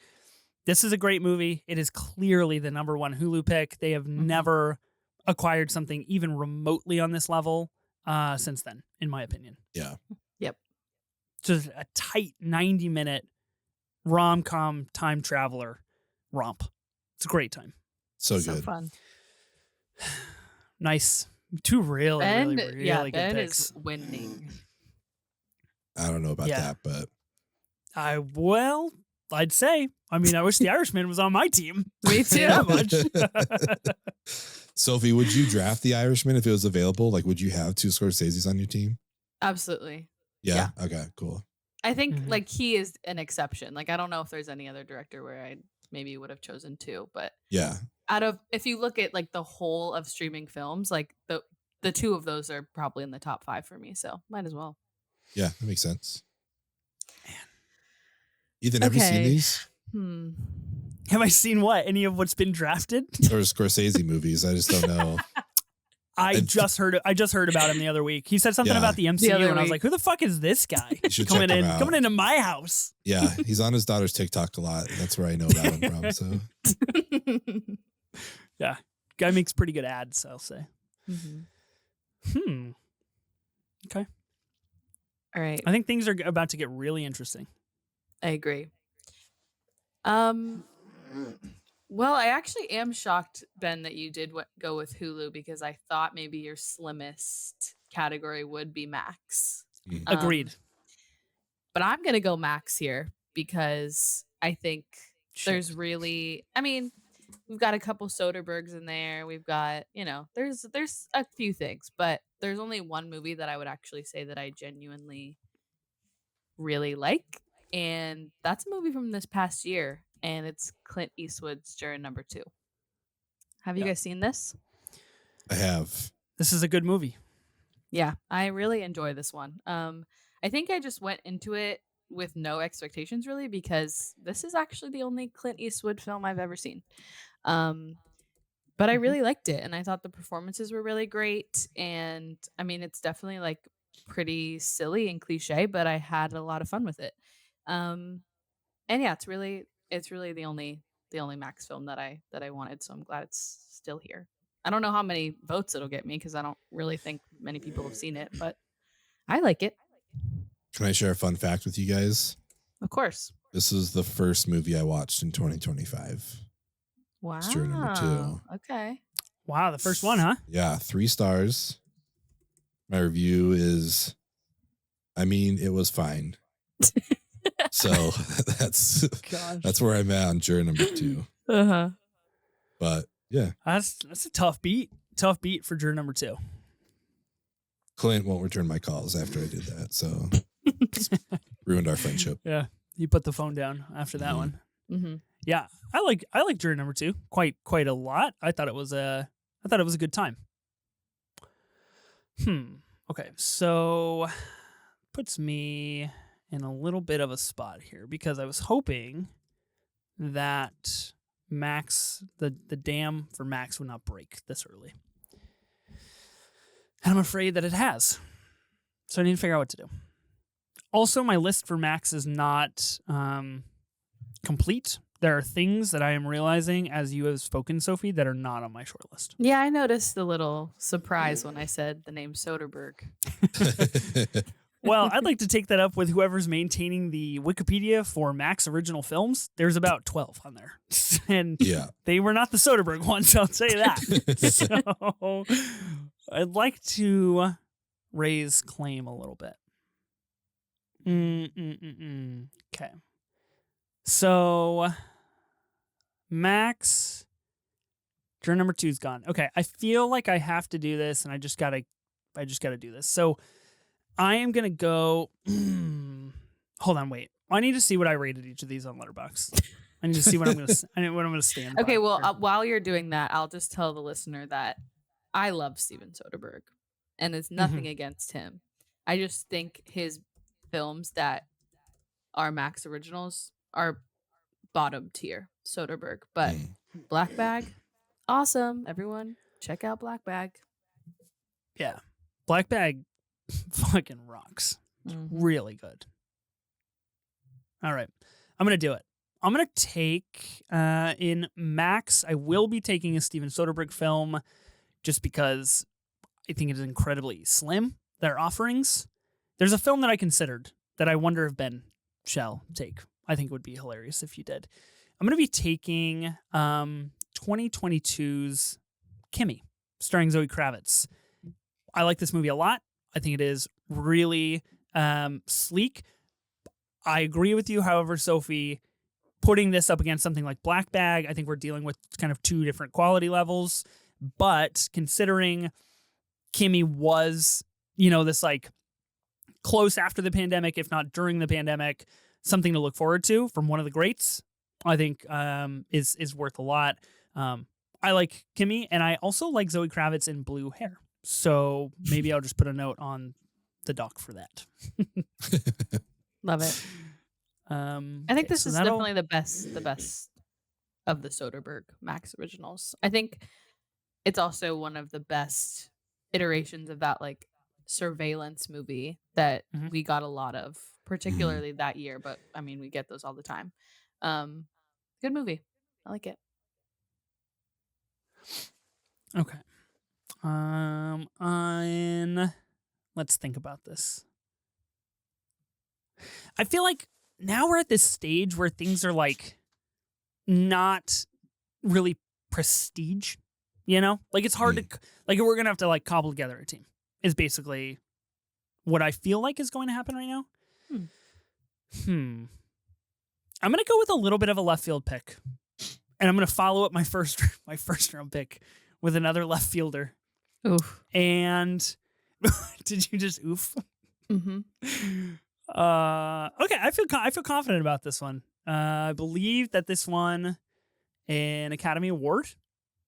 This is a great movie. It is clearly the #1 Hulu pick. They have never acquired something even remotely on this level since then, in my opinion. Yeah. Yep. Just a tight 90-minute rom-com time traveler romp. It's a great time. So good. Fun. Nice. Two really good Ben picks. is winning. I don't know about that, but I'd say. I mean, I wish The Irishman was on my team. Me too. That much. Sophie, would you draft The Irishman if it was available? Like, would you have two Scorseses on your team? Absolutely. Yeah. Okay. Cool. I think like he is an exception. Like I don't know if there's any other director where I maybe would have chosen two, but yeah. If you look at like the whole of streaming films, like the two of those are probably in the top 5 for me. So might as well. Yeah, that makes sense. Man. Ethan, have you seen these? Have I seen what? Any of what's been drafted? Or Scorsese movies? I just don't know. I just heard about him the other week. He said something about the MCU, and I was like, "Who the fuck is this guy coming into my house?" Yeah, he's on his daughter's TikTok a lot. That's where I know about him from. So, yeah, guy makes pretty good ads, I'll say. Okay. All right. I think things are about to get really interesting. I agree. Well, I actually am shocked, Ben, that you did go with Hulu because I thought maybe your slimmest category would be Max. Agreed. But I'm going to go Max here because I think there's really, I mean, we've got a couple Soderberghs in there. We've got, there's a few things, but there's only one movie that I would actually say that I genuinely really like. And that's a movie from this past year. And it's Clint Eastwood's Juror Number 2. Have you guys seen this? I have. This is a good movie. Yeah, I really enjoy this one. I think I just went into it with no expectations really because this is actually the only Clint Eastwood film I've ever seen. Um, but I Mhm. really liked it and I thought the performances were really great. And I mean, it's definitely like pretty silly and cliche, but I had a lot of fun with it. Um, and yeah, it's really the only Max film that I wanted. So I'm glad it's still here. I don't know how many votes it'll get me because I don't really think many people have seen it, but I like it. Can I share a fun fact with you guys? Of course. This is the first movie I watched in 2025. It's juror number Wow. 2. Okay. Wow, the first one, huh? Yeah, 3 stars. My review is, I mean, it was fine. So Gosh. that's where I'm at on juror number 2. Uh-huh. But yeah, That's a tough beat. Tough beat for juror number 2. Clint won't return my calls after I did that. So ruined our friendship. Yeah. You put the phone down after that Mhm. one. Mm-hmm. Yeah. I like juror number 2 quite a lot. I thought it was a good time. Okay. So puts me in a little bit of a spot here because I was hoping that Max the dam for Max would not break this early. And I'm afraid that it has. So I need to figure out what to do. Also, my list for Max is not complete. There are things that I am realizing as you have spoken, Sophie, that are not on my short list. Yeah, I noticed the little surprise when I said the name Soderbergh. Well, I'd like to take that up with whoever's maintaining the Wikipedia for Max original films. There's about 12 on there. And Yeah. they were not the Soderbergh ones, I'll say that. So I'd like to raise claim a little bit. Okay. So Max, juror number 2 is gone. Okay, I feel like I have to do this, and I just gotta do this. So I am gonna go. Hold on, wait. I need to see what I rated each of these on Letterboxd. I need to see what I'm gonna stand. Okay, by well, here. while you're doing that, I'll just tell the listener that I love Steven Soderbergh, and it's nothing against him. I just think his films that are Max originals are bottom tier Soderbergh, but Black Bag, awesome. Everyone, check out Black Bag. Yeah, Black Bag fucking rocks. It's really good. All right, I'm gonna do it. I'm gonna take in Max. I will be taking a Steven Soderbergh film, just because I think it is incredibly slim. Their offerings. There's a film that I considered that I wonder if Ben shall take. I think it would be hilarious if you did. I'm gonna be taking 2022's Kimmy, starring Zoe Kravitz. I like this movie a lot. I think it is really sleek. I agree with you, however, Sophie, putting this up against something like Black Bag, I think we're dealing with kind of 2 different quality levels. But considering Kimmy was, this like close after the pandemic, if not during the pandemic, something to look forward to from one of the greats, I think is worth a lot. I like Kimmy, and I also like Zoe Kravitz in blue hair. So maybe I'll just put a note on the doc for that. Love it. I think this is definitely the best of the Soderbergh Max originals. I think it's also one of the best iterations of that like surveillance movie that we got a lot of, particularly that year. But I mean, we get those all the time. Good movie. I like it. Okay. Let's think about this. I feel like now we're at this stage where things are like not really prestige, Like it's hard to like we're going to have to like cobble together a team. Is basically what I feel like is going to happen right now. I'm going to go with a little bit of a left field pick. And I'm going to follow up my first round pick with another left fielder. Oof. And did you just oof? Mm-hmm. Okay, I feel confident about this one. I believe that this won an Academy Award.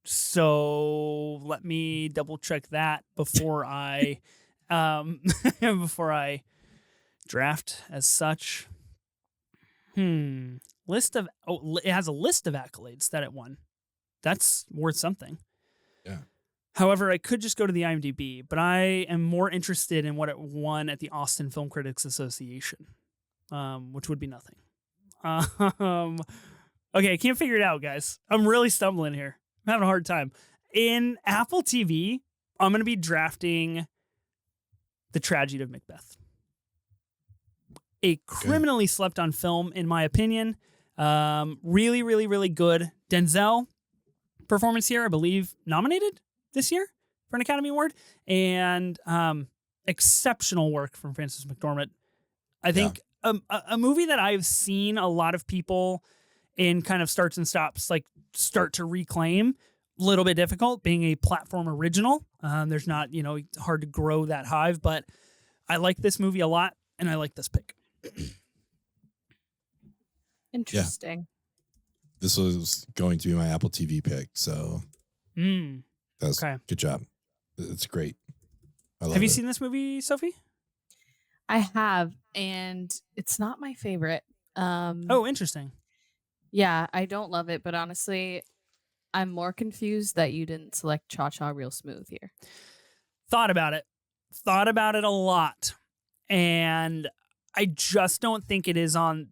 So let me double check that before I before I draft as such. It has a list of accolades that it won. That's worth something. Yeah. However, I could just go to the IMDb, but I am more interested in what it won at the Austin Film Critics Association, which would be nothing. Okay, I can't figure it out, guys. I'm really stumbling here. I'm having a hard time. In Apple TV, I'm going to be drafting The Tragedy of Macbeth. A criminally slept on film, in my opinion. Really, really, really good. Denzel performance here, I believe, nominated this year for an Academy Award. And exceptional work from Frances McDormand. I think a movie that I've seen a lot of people in kind of starts and stops like start to reclaim. A little bit difficult being a platform original. There's not, hard to grow that hive, but I like this movie a lot and I like this pick. Interesting. Yeah. This was going to be my Apple TV pick, so that's good job. It's great. Have you seen this movie, Sophie? I have, and it's not my favorite. Interesting. Yeah, I don't love it, but honestly, I'm more confused that you didn't select Cha Cha Real Smooth here. Thought about it a lot, and I just don't think it is on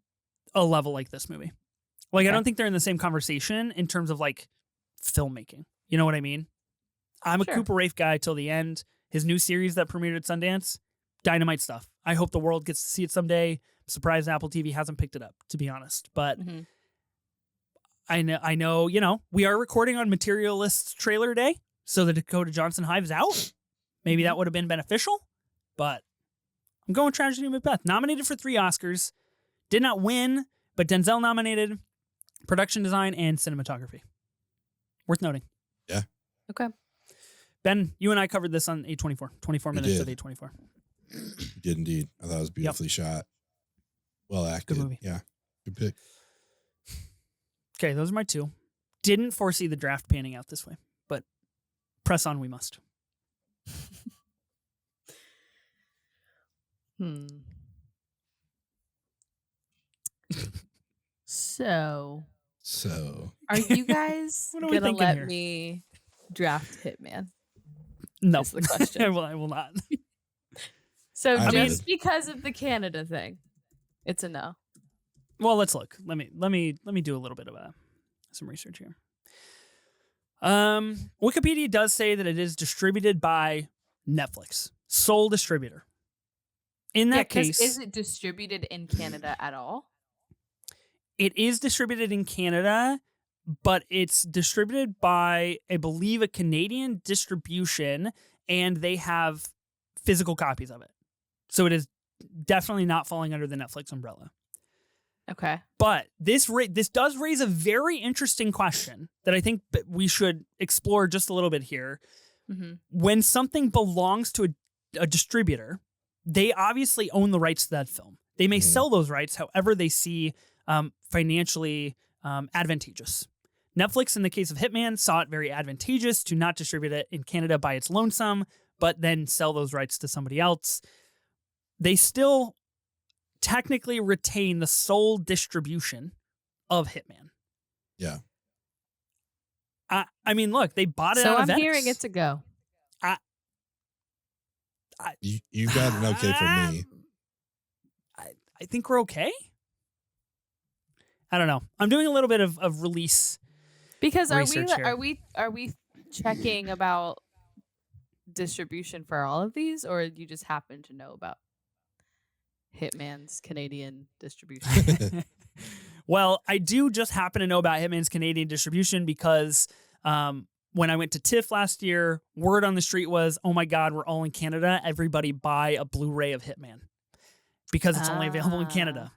a level like this movie. Like, I don't think they're in the same conversation in terms of like filmmaking. You know what I mean? I'm a Cooper Raiff guy till the end. His new series that premiered at Sundance, dynamite stuff. I hope the world gets to see it someday. I'm surprised Apple TV hasn't picked it up, to be honest. But I know, we are recording on Materialist trailer day, so the Dakota Johnson Hive is out. Maybe that would have been beneficial, but I'm going Tragedy of Macbeth. Nominated for 3 Oscars. Did not win, but Denzel nominated production design and cinematography. Worth noting. Yeah. Okay. Ben, you and I covered this on A24. 24 minutes of A24. You did indeed. I thought it was beautifully shot. Well acted. Good movie. Yeah. Good pick. Okay, those are my 2. Didn't foresee the draft panning out this way, but press on we must. So are you guys gonna let me draft Hitman? No, is the question. I will not. So just because of the Canada thing, it's a no. Well, let's look. Let me do a little bit of some research here. Wikipedia does say that it is distributed by Netflix, sole distributor. In that case, is it distributed in Canada at all? It is distributed in Canada, but it's distributed by, I believe, a Canadian distribution, and they have physical copies of it. So it is definitely not falling under the Netflix umbrella. Okay. But this does raise a very interesting question that I think we should explore just a little bit here. When something belongs to a distributor, they obviously own the rights to that film. They may sell those rights however they see financially advantageous. Netflix, in the case of Hitman, saw it very advantageous to not distribute it in Canada by its lonesome, but then sell those rights to somebody else. They still technically retain the sole distribution of Hitman. Yeah. I mean, look, they bought it so out of I'm Venice. hearing it to go. You got an okay for me. I think we're okay. I don't know. I'm doing a little bit of release because research here. are we checking about distribution for all of these, or you just happen to know about Hitman's Canadian distribution? Well, I do just happen to know about Hitman's Canadian distribution because when I went to TIFF last year, word on the street was, oh my God, we're all in Canada. Everybody buy a Blu-ray of Hitman because it's only available in Canada.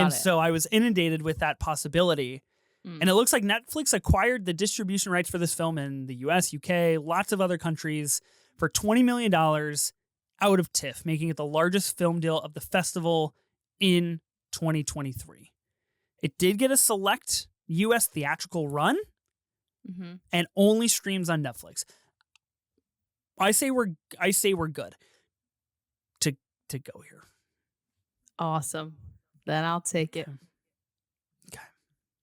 So I was inundated with that possibility. And it looks like Netflix acquired the distribution rights for this film in the US, UK, lots of other countries for $20 million out of TIFF, making it the largest film deal of the festival in 2023. It did get a select US theatrical run and only streams on Netflix. I say we're good. to go here. Awesome. Then I'll take it.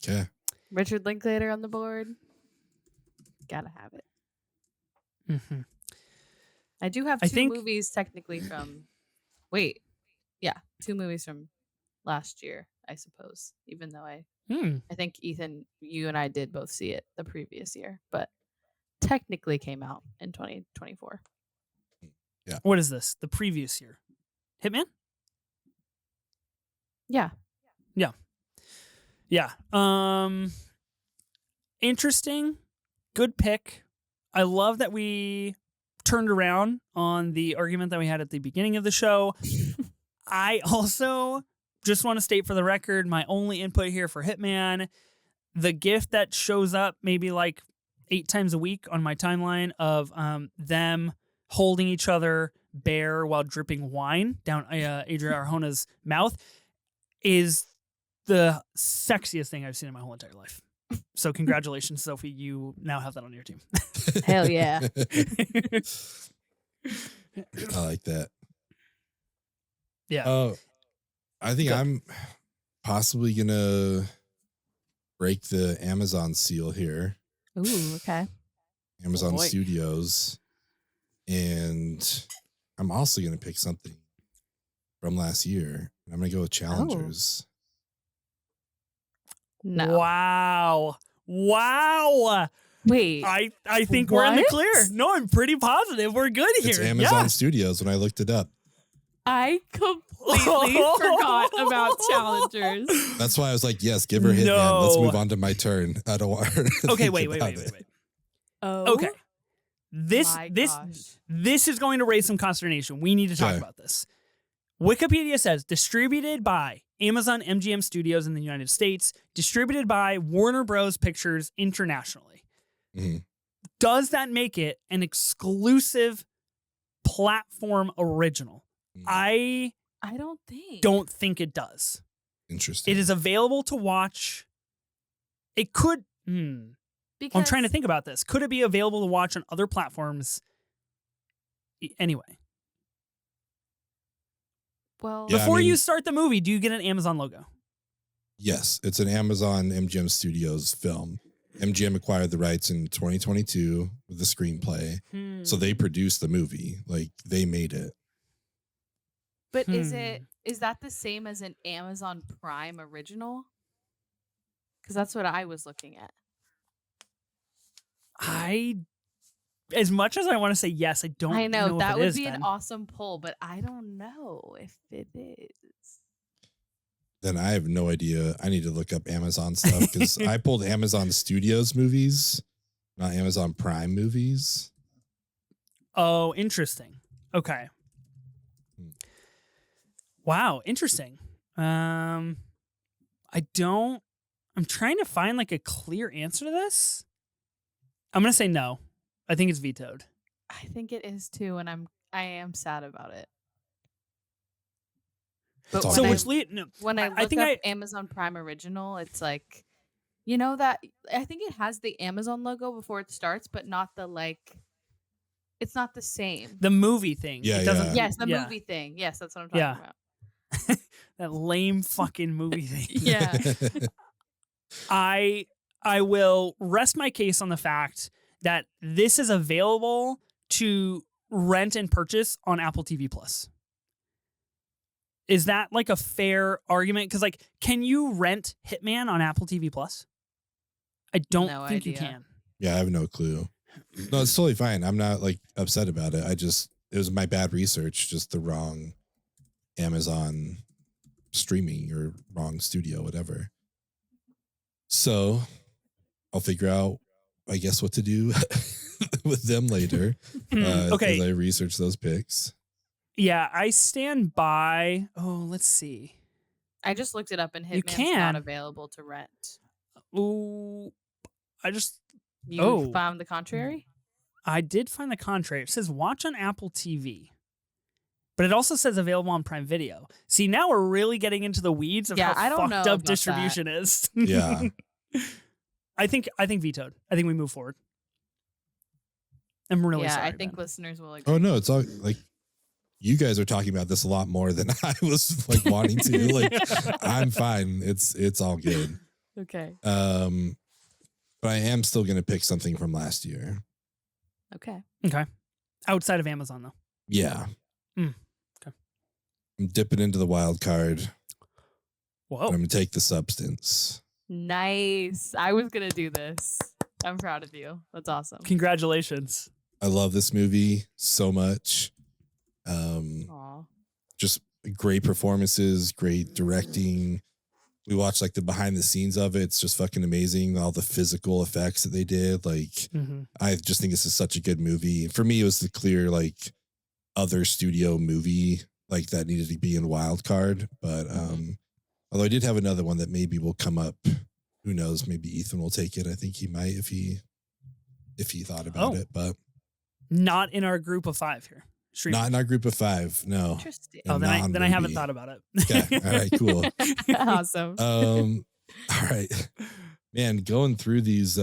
Okay. Richard Linklater on the board. Gotta have it. Mm-hmm. I do have I two think- movies technically from. Wait. Yeah, 2 movies from last year, I suppose. Even though I think Ethan, you and I did both see it the previous year, but technically came out in 2024. Yeah. What is this? The previous year? Hitman? Yeah. Yeah. Interesting. Good pick. I love that we turned around on the argument that we had at the beginning of the show. I also just want to state for the record, my only input here for Hitman, the gift that shows up maybe like 8 times a week on my timeline of them holding each other bare while dripping wine down Adria Arjona's mouth is the sexiest thing I've seen in my whole entire life. So congratulations, Sophie. You now have that on your team. Hell yeah. I like that. Yeah. Oh, I think Good. I'm possibly gonna break the Amazon seal here. Ooh, okay. Amazon boy. Studios. And I'm also gonna pick something from last year. I'm gonna go with Challengers. No. Wow. Wait. I think we're in the What? clear. No, I'm pretty positive. We're good It's here. Amazon Studios when I looked it up. I completely forgot about Challengers. That's why I was like, yes, give her Hitman. No. Let's move on to my turn. I don't want her to Okay, think wait. about it. Oh. Okay. This My gosh. is going to raise some consternation. We need to talk Okay. about this. Wikipedia says distributed by Amazon MGM Studios in the United States, distributed by Warner Bros. Pictures internationally. Mhm. Does that make it an exclusive platform original? Mm. I don't think. think it does. Interesting. It is available to watch. It could. Because I'm trying to think about this. Could it be available to watch on other platforms? Anyway, Well, Yeah, I before mean- you start the movie, do you get an Amazon logo? Yes, it's an Amazon MGM Studios film. MGM acquired the rights in 2022 with the screenplay. So they produced the movie. Like, they made it. but is that the same as an Amazon Prime original? Because that's what I was looking at. As much as I want to say yes, I don't. I know if that it would is, be an Ben. awesome poll, but I don't know if it is. Then I have no idea. I need to look up Amazon stuff because I pulled Amazon Studios movies, not Amazon Prime movies. Oh, interesting. Okay. Hmm. Wow, interesting. I'm trying to find like a clear answer to this. I'm gonna say no. I think it's vetoed. I think it is too, and I am sad about it. But It's So all which good. lead? No, when I look I think up Amazon Prime original, it's like, you know that I think it has the Amazon logo before it starts, but not the like. It's not the same. the movie thing. Yeah, it doesn't. yeah. Yes, the yeah. movie thing. Yes, that's what I'm talking Yeah. about. That lame fucking movie thing. Yeah. I will rest my case on the fact that this is available to rent and purchase on Apple TV Plus. Is that like a fair argument? Because like, can you rent Hitman on Apple TV Plus? I don't No think you idea. can. Yeah, I have no clue. No, it's totally fine. I'm not like upset about it. It was my bad research, just the wrong Amazon streaming or wrong studio, whatever. So I'll figure out, I guess, what to do with them later. Okay. As I research those picks. Yeah, I stand by. Oh, let's see. I just looked it up, and You Hitman's can. not available to rent. Ooh, You Oh. found the contrary? I did find the contrary. It says watch on Apple TV. But it also says available on Prime Video. See, now we're really getting into the weeds of Yeah, how I don't know fucked up about distribution is. Yeah. I think vetoed. I think we move forward. I'm really yeah, sorry. I think Ben. listeners will agree. Oh no, it's all like you guys are talking about this a lot more than I was like wanting to. Like, I'm fine. It's all good. Okay. But I am still gonna pick something from last year. Okay. Okay. Outside of Amazon, though. Yeah. Okay. I'm dipping into the wild card. Whoa. I'm gonna take the substance. Nice. I was gonna do this. I'm proud of you. That's awesome. Congratulations. I love this movie so much. Aw. Just great performances, great directing. We watched like the behind the scenes of it. It's just fucking amazing. All the physical effects that they did. Like, I just think this is such a good movie. For me, it was the clear like other studio movie like that needed to be in wild card. But although I did have another one that maybe will come up. Who knows? Maybe Ethan will take it. I think he might if he thought about it. But not in our group of 5 here. Not in our group of 5. No. Interesting. Oh, then I haven't thought about it. Okay. All right. Cool. Awesome. All right, man. Going through these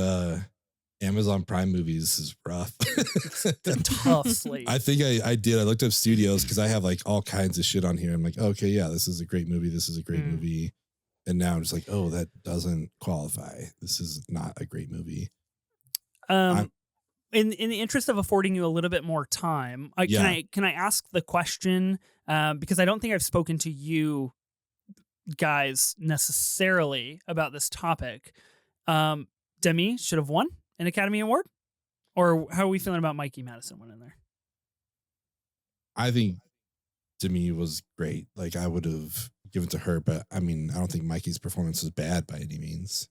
Amazon Prime movies is rough. The tough slate. I think I did. I looked up studios because I have like all kinds of shit on here. I'm like, okay, yeah, this is a great movie. This is a great movie. And now I'm just like, oh, that doesn't qualify. This is not a great movie. In the interest of affording you a little bit more time, can I ask the question? Because I don't think I've spoken to you guys necessarily about this topic. Demi should have won an Academy Award, or how are we feeling about Mikey Madison winning there? I think Demi was great. Like I would have given it to her, but I mean, I don't think Mikey's performance was bad by any means.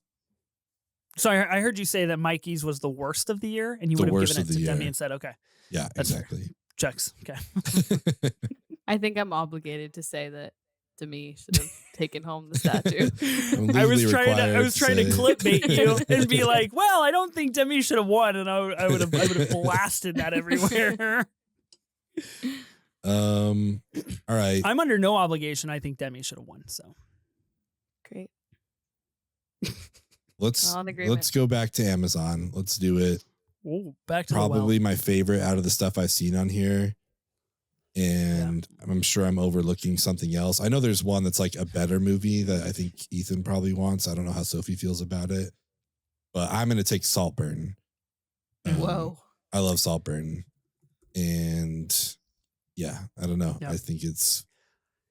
So I heard you say that Mikey's was the worst of the year, and you would have given it to Demi and said, okay. Yeah, That's exactly. Fair. Checks. Okay. I think I'm obligated to say that Demi should have taken home the statue. I was trying to clickbait you and be like, well, I don't think Demi should have won, and I would have blasted that everywhere. All right. I'm under no obligation. I think Demi should have won. So great. Let's go back to Amazon. Let's do it. Ooh, back to probably my favorite out of the stuff I've seen on here. And I'm sure I'm overlooking something else. I know there's one that's like a better movie that I think Ethan probably wants. I don't know how Sophie feels about it, but I'm going to take Saltburn. Whoa. I love Saltburn. And yeah, I don't know. Yeah. I think it's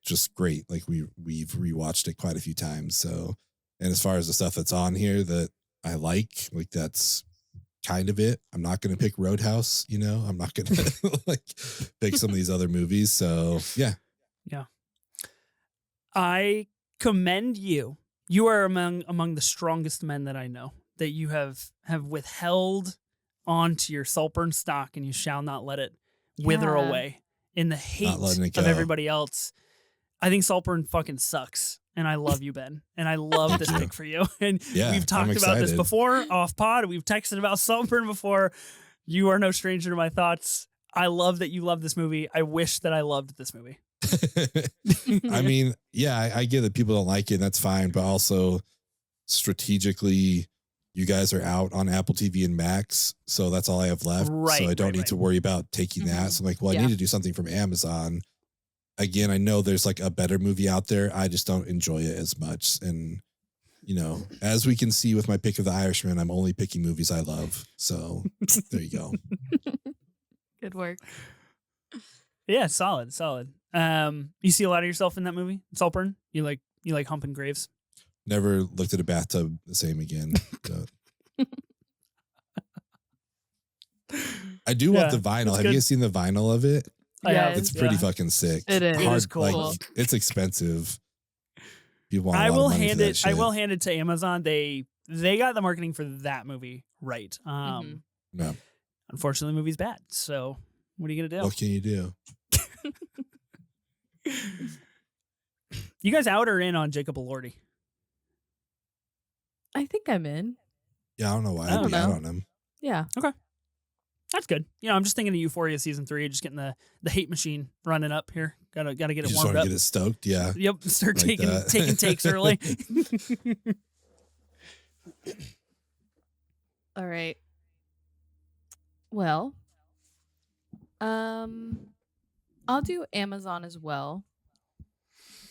just great. Like we've rewatched it quite a few times. So, and as far as the stuff that's on here that I like that's kind of it. I'm not going to pick Roadhouse, I'm not going to like pick some of these other movies. So yeah. Yeah. I commend you. You are among the strongest men that I know, that you have withheld onto your Saltburn stock, and you shall not let it wither away in the hate of everybody else. I think Saltburn fucking sucks. And I love you, Ben. And I love this pick for you. And we've talked about this before off pod. We've texted about Saltburn before. You are no stranger to my thoughts. I love that you love this movie. I wish that I loved this movie. I mean, yeah, I get that people don't like it, and that's fine. But also strategically, you guys are out on Apple TV and Max. So that's all I have left. Right, so I don't need to worry about taking that. So I'm like, well, I need to do something from Amazon. Again, I know there's like a better movie out there. I just don't enjoy it as much. And, as we can see with my pick of The Irishman, I'm only picking movies I love. So there you go. Good work. Yeah, solid. You see a lot of yourself in that movie, Saltburn? You like humping graves? Never looked at a bathtub the same again. I do want the vinyl. Have you guys seen the vinyl of it? Yes, it's pretty fucking sick. It is. It is cool. Like, it's expensive. I will hand it to Amazon. They got the marketing for that movie right. No. Unfortunately, the movie's bad. So what are you gonna do? What can you do? You guys out or in on Jacob Elordi? I think I'm in. Yeah, I don't know why I'd be out on him. Yeah. Okay. That's good. I'm just thinking of Euphoria season 3, just getting the hate machine running up here. Gotta get it warmed up. Get it stoked, yeah. Yep. Start like taking takes early. All right. Well, I'll do Amazon as well.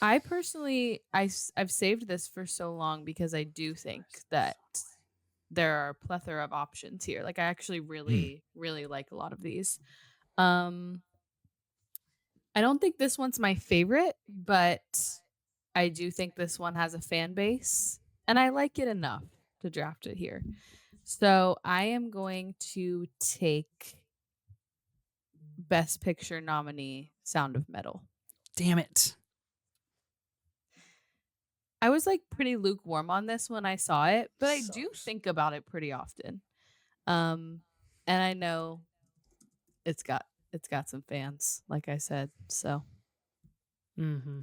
I personally, I've saved this for so long because I do think that there are a plethora of options here. Like I actually Hmm. really like a lot of these. Um, I don't think this one's my favorite, but I do think this one has a fan base, and I like it enough to draft it here. So I am going to take Best Picture nominee Sound of Metal. Damn it. I was like pretty lukewarm on this when I saw it, but I do Sucks. think about it pretty often. Um, and I know it's got some fans, like I said. So Mm-hmm.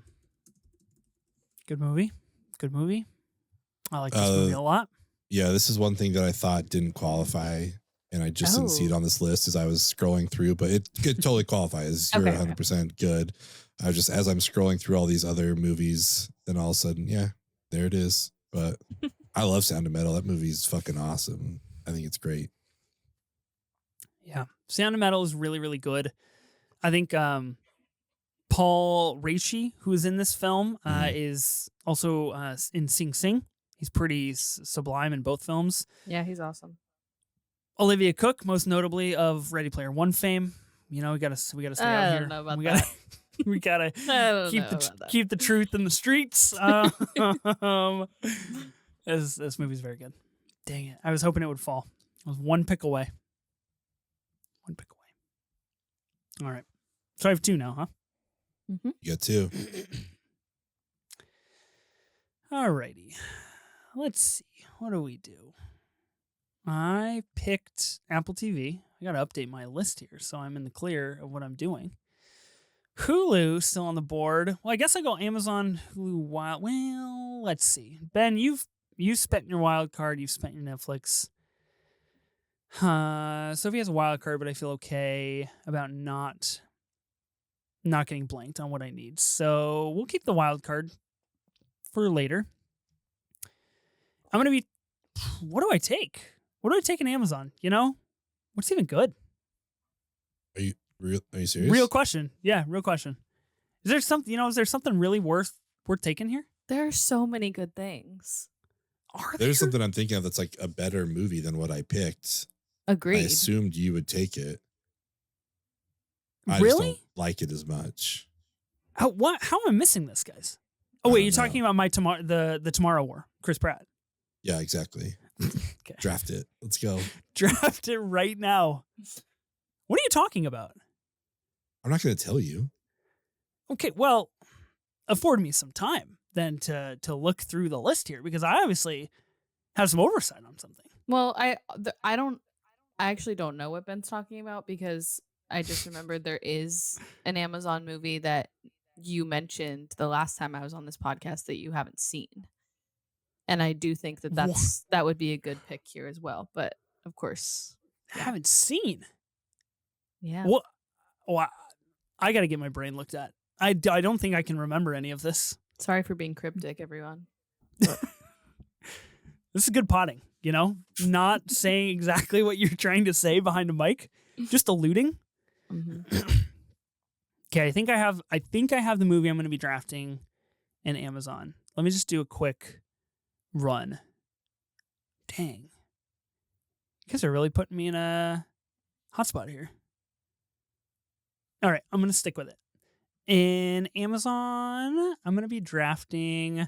Good movie. Good movie. I like this movie a lot. Yeah, this is one thing that I thought didn't qualify, and I just didn't see it Oh. on this list as I was scrolling through, but it could totally qualify as you're Okay. 100% good. I was just, as I'm scrolling through all these other movies, then all of a sudden, yeah, there it is. But I love Sound of Metal. That movie's fucking awesome. I think it's great. Yeah. Sound of Metal is really, really good. I think Paul Raci, who is in this film, is also in Sing Sing. He's pretty sublime in both films. Yeah, he's awesome. Olivia Cook, most notably of Ready Player One fame. You know, we gotta stay out here. I don't know about we that. gotta we gotta I don't keep know the about that. keep the truth in the streets. This movie's very good. Dang it! I was hoping it would fall. I was one pick away. One pick away. All right. So I have two now, huh? Mm-hmm. You got two. Alrighty. Let's see. What do we do? I picked Apple TV. I gotta update my list here so I'm in the clear of what I'm doing. Hulu still on the board. Well, I guess I go Amazon, Hulu, Wild. Well, let's see. Ben, you've spent your wild card. You've spent your Netflix. Sophie has a wild card, but I feel okay about not getting blanked on what I need. So we'll keep the wild card for later. I'm gonna be. What do I take? What do I take in Amazon? You know, what's even good? Are you serious? Real question. Yeah, real question. Is there something? You know, is there something really worth taking here? There are so many good things. There's something I'm thinking of that's like a better movie than what I picked. Agreed. I assumed you would take it. I Really? just don't like it as much. How am I missing this, guys? Oh I wait, don't you're talking about the Tomorrow War, Chris Pratt. Yeah, exactly. Okay. Draft it. Let's go. Draft it right now. What are you talking about? I'm not going to tell you. Okay, well, afford me some time then to look through the list here because I obviously have some oversight on something. Well, I actually don't know what Ben's talking about because I just remembered there is an Amazon movie that you mentioned the last time I was on this podcast that you haven't seen. And I do think that that would be a good pick here as well. But of course, I haven't seen. Yeah. What? Well, I got to get my brain looked at. I don't think I can remember any of this. Sorry for being cryptic, everyone. This is good potting, you know? Not saying exactly what you're trying to say behind a mic, just alluding. Mm-hmm. Okay, I think I have the movie I'm going to be drafting in Amazon. Let me just do a quick run. Dang. You guys are really putting me in a hot spot here. All right, I'm going to stick with it. In Amazon, I'm going to be drafting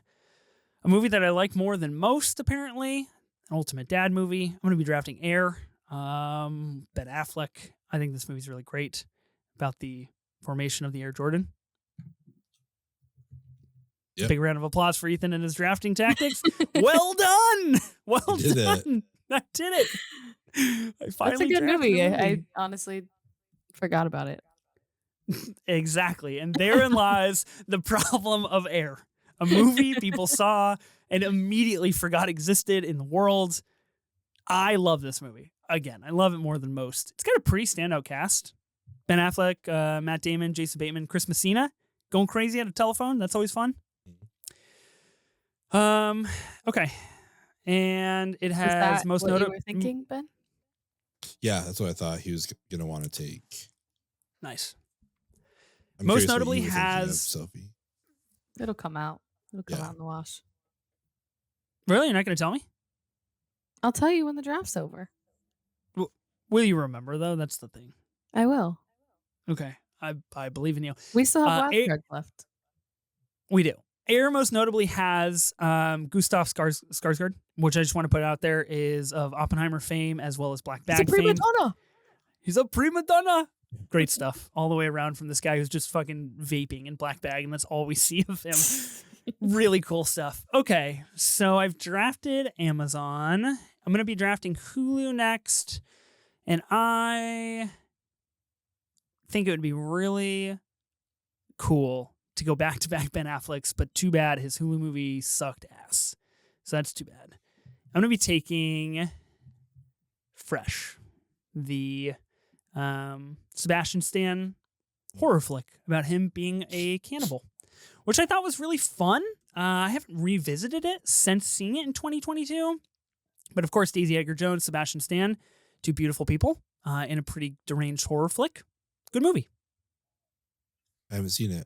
a movie that I like more than most, apparently. An ultimate dad movie. I'm going to be drafting Air. Ben Affleck. I think this movie's really great about the formation of the Air Jordan. Yep. Big round of applause for Ethan and his drafting tactics. Well done. Well done. I did it. I finally That's a good movie. drafted I honestly forgot about it. Exactly. And therein lies the problem of Air. A movie people saw and immediately forgot existed in the world. I love this movie. Again, I love it more than most. It's got a pretty standout cast. Ben Affleck, Matt Damon, Jason Bateman, Chris Messina going crazy at a telephone. That's always fun. Okay. And it has most notable. notable. You were thinking, Ben? Yeah, that's what I thought he was going to want to take. Nice. I'm Most curious what notably you were thinking of, has- Sophie. It'll come out. It'll come Yeah. out in the wash. Really? You're not going to tell me? I'll tell you when the draft's over. Will you remember, though? That's the thing. I will. Okay. I believe in you. We still have wild A- cards left. We do. Air most notably has Gustav Skarsgård, which I just want to put out there is of Oppenheimer fame as well as Black It's a Bag prima fame. donna. He's a prima donna. Great stuff all the way around from this guy who's just fucking vaping in Black Bag, and that's all we see of him. Really cool stuff. Okay, so I've drafted Amazon. I'm going to be drafting Hulu next, and I think it would be really cool to go back to back Ben Affleck's, but too bad his Hulu movie sucked ass. So that's too bad. I'm going to be taking Fresh, the Sebastian Stan horror flick about him being a cannibal, which I thought was really fun. I haven't revisited it since seeing it in 2022. But of course, Daisy Edgar-Jones, Sebastian Stan, two beautiful people in a pretty deranged horror flick. Good movie. I haven't seen it.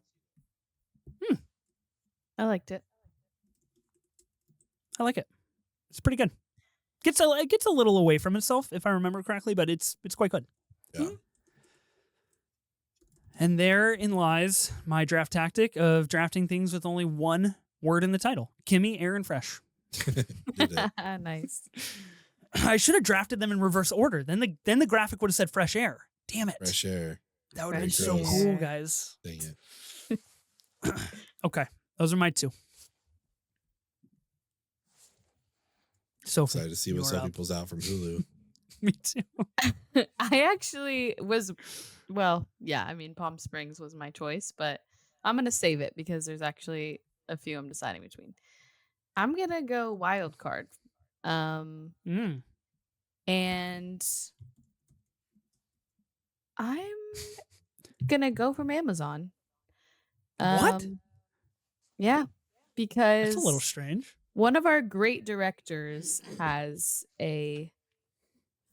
I liked it. I like it. It's pretty good. It gets a little away from itself, if I remember correctly, but it's quite good. Yeah. And therein lies my draft tactic of drafting things with only one word in the title. Kimmy, Air, and Fresh. Did it. Nice. I should have drafted them in reverse order. Then the graphic would have said Fresh Air. Damn it. Fresh air. That would have been Fresh so Air. cool, guys. Dang it. Okay. Those are my two. Sophie. Excited to see what you're Sophie up. pulls out from Hulu. Me too. I actually was, well, yeah, I mean, Palm Springs was my choice, but I'm going to save it because there's actually a few I'm deciding between. I'm going to go wild card. And I'm going to go from Amazon. What? Yeah, because That's a little strange. one of our great directors has a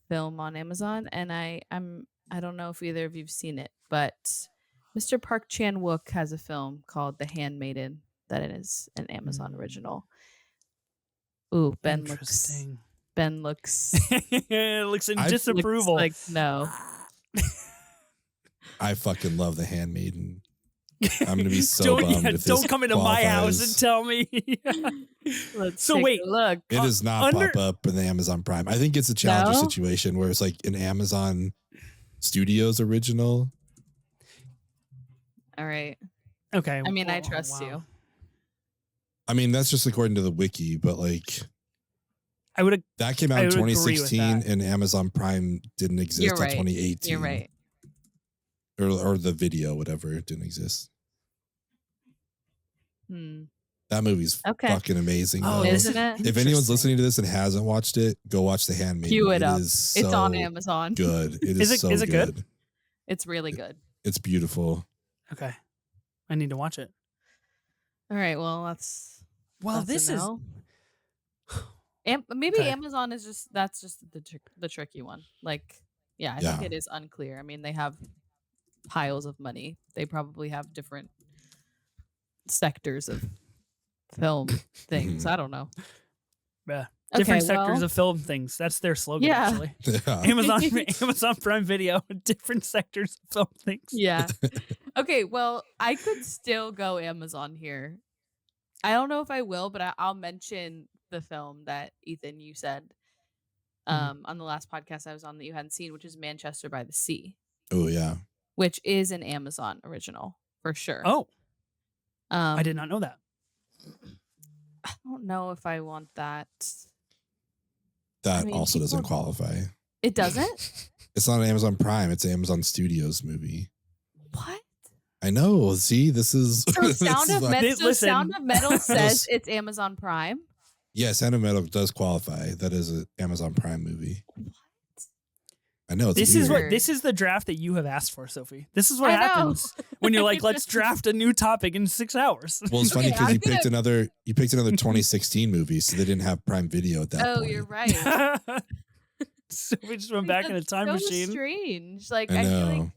film on Amazon, and I don't know if either of you've seen it, but Mr. Park Chan-wook has a film called The Handmaiden that is an Amazon original. Ooh, Ben looks Looks in disapproval. like no. I fucking love The Handmaiden. I'm gonna be so bummed if don't this come into my house and qualifies. tell me. Let's So take wait, a look. It does not under- pop up in the Amazon Prime. I think it's a Challenger No? situation where it's like an Amazon Studios original. All right. Okay. I mean, I well, trust wow. you. I mean, that's just according to the wiki, but like I would. that came out I in would agree with 2016 that. and Amazon Prime didn't exist You're until right. 2018. You're right. Or the video, whatever, it didn't exist. That movie's Okay. fucking amazing. Oh, though. isn't it? If anyone's listening to this and hasn't watched it, go watch The Handmaiden. Cue it up. Is It's on so Amazon. Good. It Is is it- so is it good? good. It's really good. It's beautiful. Okay. I need to watch it. All right. Well, that's Well, that's a this is. no. Maybe Okay. Amazon is just the tricky one. Like, yeah, I think Yeah. it is unclear. I mean, they have piles of money. They probably have different sectors of film things. I don't know. Yeah. Okay, Different sectors well, of film things. That's their slogan, Yeah. actually. Yeah. Amazon Prime Video, different sectors of film things. Yeah. Okay. Well, I could still go Amazon here. I don't know if I will, but I'll mention the film that Ethan you said on the last podcast I was on that you hadn't seen, which is Manchester by the Sea, Oh yeah. which is an Amazon original for sure. Oh, I I did not know that. I don't know if I want that. That I mean, also doesn't people- qualify. It doesn't? It's not an Amazon Prime. It's an Amazon Studios movie. What? I know. See, this is. So this Sound is of, like- Listen. Sound of Metal says it's Amazon Prime. Yeah, Sound of Metal does qualify. That is an Amazon Prime movie. I know it's This weird. is what weird. this is the draft that you have asked for, Sophie. This is what I know. happens when you're like, let's draft a new topic in 6 hours. Well, it's funny Okay, because I'm you picked gonna- another 2016 movie, so they didn't have Prime Video at that Oh, point. you're right. So we just went back in a That's time so machine. strange. Like I I feel know. like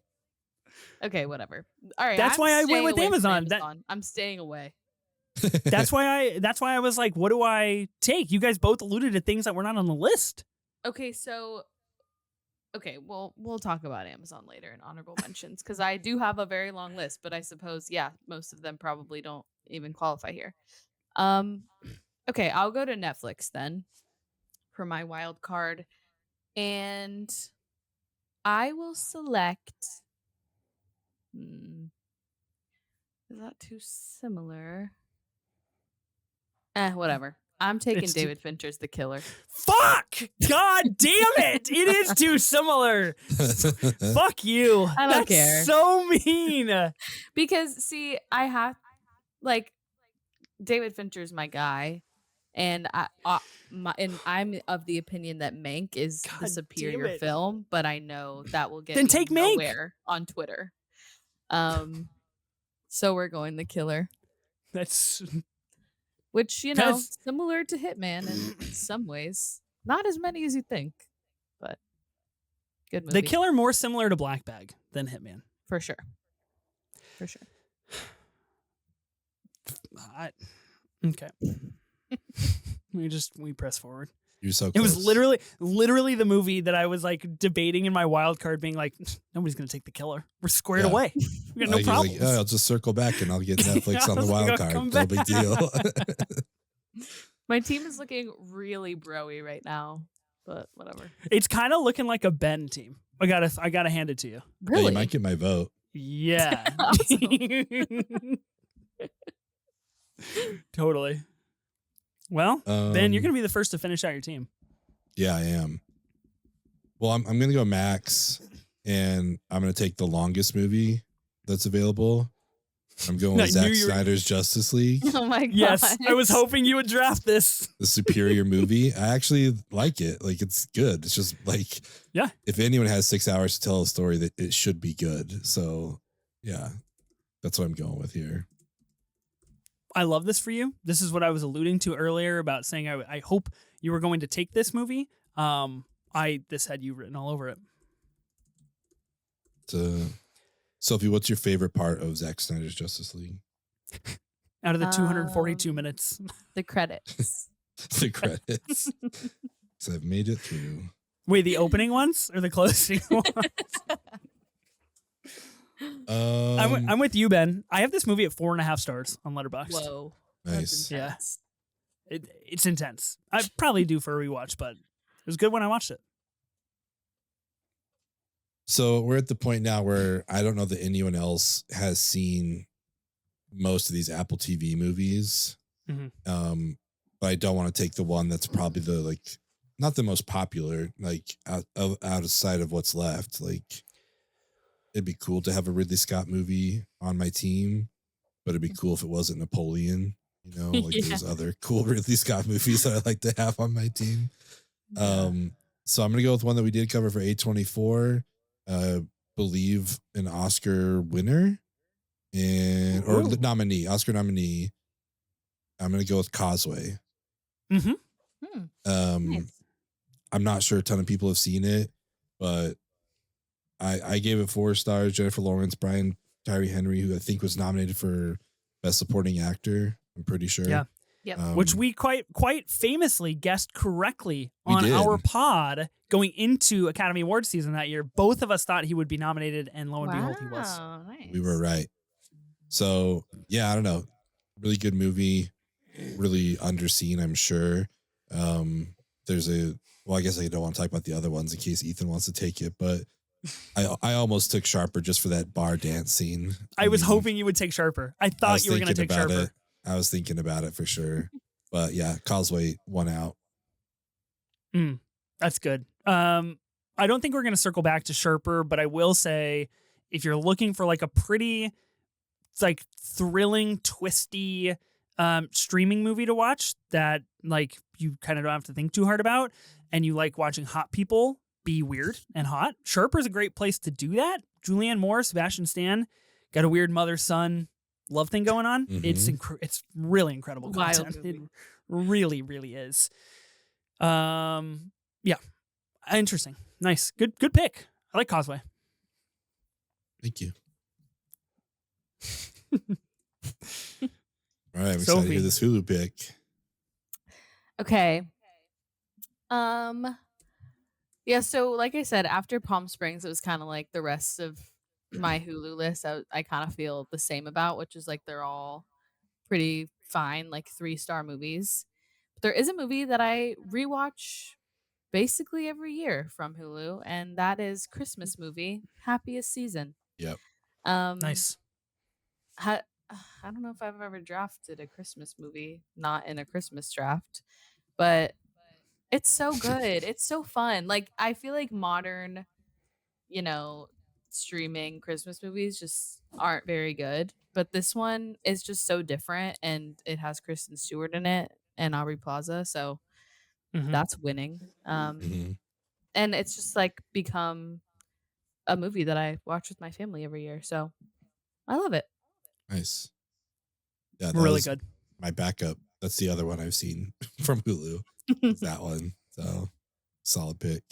Okay, whatever. All right. That's I'm why I went staying with away from Amazon. I'm staying away. That's why I was like, what do I take? You guys both alluded to things that were not on the list. Okay, so well, we'll talk about Amazon later in honorable mentions because I do have a very long list, but I suppose most of them probably don't even qualify here. Okay, I'll go to Netflix then for my wild card, and I will select. Is that too similar? Whatever. I'm taking David Fincher's The Killer. Fuck! God damn it! It is too similar. Fuck you. I don't care. So mean. Because see, I have David Fincher's my guy, and I'm of the opinion that Mank is the superior film, but I know that will get then me take nowhere Mank on Twitter. So we're going The Killer. That's which similar to Hitman in some ways, not as many as you think, but good movie. The Killer more similar to Black Bag than Hitman, for sure. Okay. we press forward. You're so close. It was literally the movie that I was like debating in my wild card, being like, nobody's gonna take The Killer. We're squared away. We got no problem. Like, I'll just circle back and I'll get Netflix on the wild card. No big deal. My team is looking really broy right now, but whatever. It's kind of looking like a Ben team. I gotta hand it to you. Really? Yeah, you might get my vote. Yeah. Totally. Well, Ben, you're going to be the first to finish out your team. Yeah, I am. Well, I'm going to go Max, and I'm going to take the longest movie that's available. I'm going with Zack Snyder's Justice League. Oh my god! Yes, I was hoping you would draft this. The superior movie. I actually like it. Like, it's good. It's just like, if anyone has 6 hours to tell a story, that it should be good. So, yeah, that's what I'm going with here. I love this for you. This is what I was alluding to earlier about saying I hope you were going to take this movie. This had you written all over it. Sophie, what's your favorite part of Zack Snyder's Justice League? Out of the 242 minutes. The credits. The credits. So I've made it through. Wait, the opening ones or the closing ones? I'm with you, Ben. I have this movie at 4.5 stars on Letterboxd. Whoa. Nice. Yeah. It's intense. I probably do for a rewatch, but it was good when I watched it. So we're at the point now where I don't know that anyone else has seen most of these Apple TV movies. Mm-hmm. But I don't want to take the one that's probably not the most popular, outside of what's left. Like, it'd be cool to have a Ridley Scott movie on my team, but it'd be cool if it wasn't Napoleon. There's other cool Ridley Scott movies that I like to have on my team. Yeah. So I'm gonna go with one that we did cover for A24. Believe an Oscar winner or nominee, Oscar nominee. I'm gonna go with Causeway. Mm-hmm. Nice. I'm not sure a ton of people have seen it, but I gave it 4 stars. Jennifer Lawrence, Brian Tyree Henry, who I think was nominated for Best Supporting Actor. I'm pretty sure. Yeah. Yep. Which we quite famously guessed correctly on our pod going into Academy Awards season that year. Both of us thought he would be nominated, and lo and behold, he was. Nice. We were right. So, yeah, I don't know. Really good movie. Really underseen, I'm sure. I guess I don't want to talk about the other ones in case Ethan wants to take it, but I almost took Sharper just for that bar dance scene. I was hoping you would take Sharper. I thought you were going to take Sharper. I was thinking about it for sure. But yeah, Causeway won out. That's good. I don't think we're going to circle back to Sharper, but I will say if you're looking for like a pretty thrilling, twisty streaming movie to watch that like you kind of don't have to think too hard about, and you like watching hot people be weird and hot, Sharper's a great place to do that. Julianne Moore, Sebastian Stan, got a weird mother-son love thing going on. Mm-hmm. It's really incredible content. It really, really is. Yeah. Interesting. Nice. Good pick. I like Causeway. Thank you. All right, I'm excited to Sophie. hear this Hulu pick. Okay. Yeah, so like I said, after Palm Springs, it was kind of like the rest of my Hulu list. I kind of feel the same about, which is like they're all pretty fine, like 3-star movies. But there is a movie that I rewatch basically every year from Hulu, and that is Christmas movie, Happiest Season. Yep. Um, Nice. ha- I don't know if I've ever drafted a Christmas movie, not in a Christmas draft, but it's so good. It's so fun. Like I feel like modern, you know, streaming Christmas movies just aren't very good, but this one is just so different, and it has Kristen Stewart in it and Aubrey Plaza, so Mhm. that's winning. Mhm. And it's just like become a movie that I watch with my family every year, so I love it. Nice. Yeah, that Really was good. my backup. That's the other one I've seen from Hulu. Is that one. So solid pick.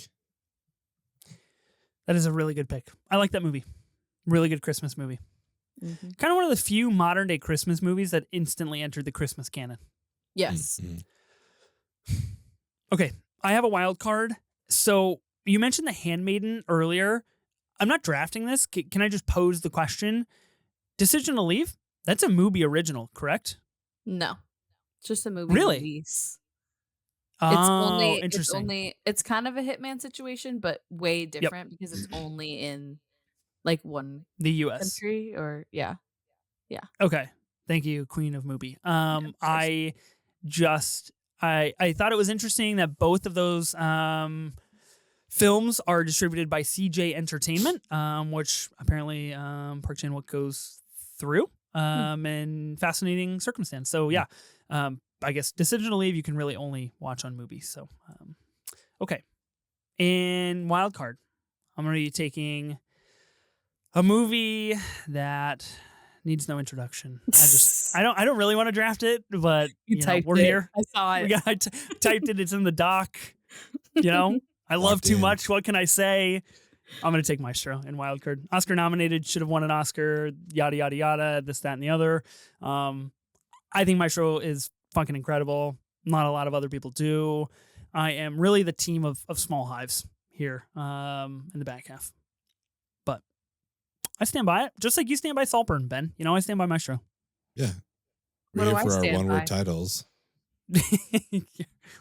That is a really good pick. I like that movie. Really good Christmas movie. Mhm. Kind of one of the few modern day Christmas movies that instantly entered the Christmas canon. Yes. Mhm. Okay, I have a wild card. So you mentioned The Handmaiden earlier. I'm not drafting this. Can I just pose the question? Decision to Leave? That's a movie original, correct? No. It's just a movie Really? release. Oh, interesting. It's kind of a Hitman situation, but way Yep. different because it's only in like one The U.S. country, or yeah. Okay. Thank you, Queen of Movie. Of course. I just I thought it was interesting that both of those films are distributed by CJ Entertainment, which apparently Park Chan-wook goes through, and fascinating circumstance. So yeah, I guess Decision to Leave you can really only watch on movies. So okay, and wild card, I'm going to be taking a movie that needs no introduction. I don't really want to draft it, but you know, typed we're it. here. I saw it. I typed it. It's in the doc. You know, I love Locked too in. much. What can I say? I'm going to take Maestro in Wildcard. Oscar nominated, should have won an Oscar, yada, yada, yada, this, that, and the other. I think Maestro is fucking incredible. Not a lot of other people do. I am really the team of small hives here in the back half. But I stand by it. Just like you stand by Saltburn, Ben. You know, I stand by Maestro. Yeah. What We're do here I for our stand one-word by? titles.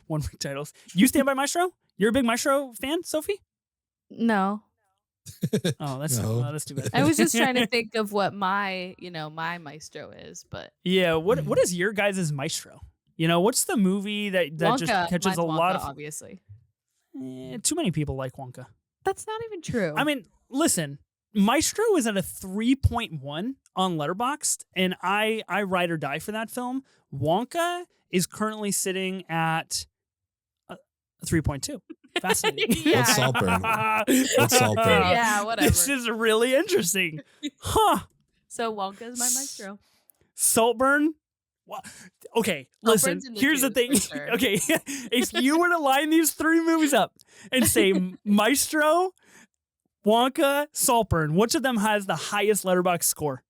One word titles. You stand by Maestro? You're a big Maestro fan, Sophie? No. Oh, that's No. that's too bad. I was just trying to think of what my Maestro is, but Yeah, what is your guys' Maestro? You know, what's the movie that Wonka, just catches mine's a lot Wonka, of obviously. too many people like Wonka. That's not even true. I mean, listen, Maestro is at a 3.1 on Letterboxd, and I ride or die for that film. Wonka is currently sitting at 3.2. Fascinating. Yeah. What's Saltburn? What's Saltburn? Yeah, whatever. This is really interesting. Huh. So Wonka is my Maestro. Saltburn? Okay, listen, Saltburn's in the here's the twos, thing. for sure. Okay, if you were to line these three movies up and say Maestro, Wonka, Saltburn, which of them has the highest letterbox score?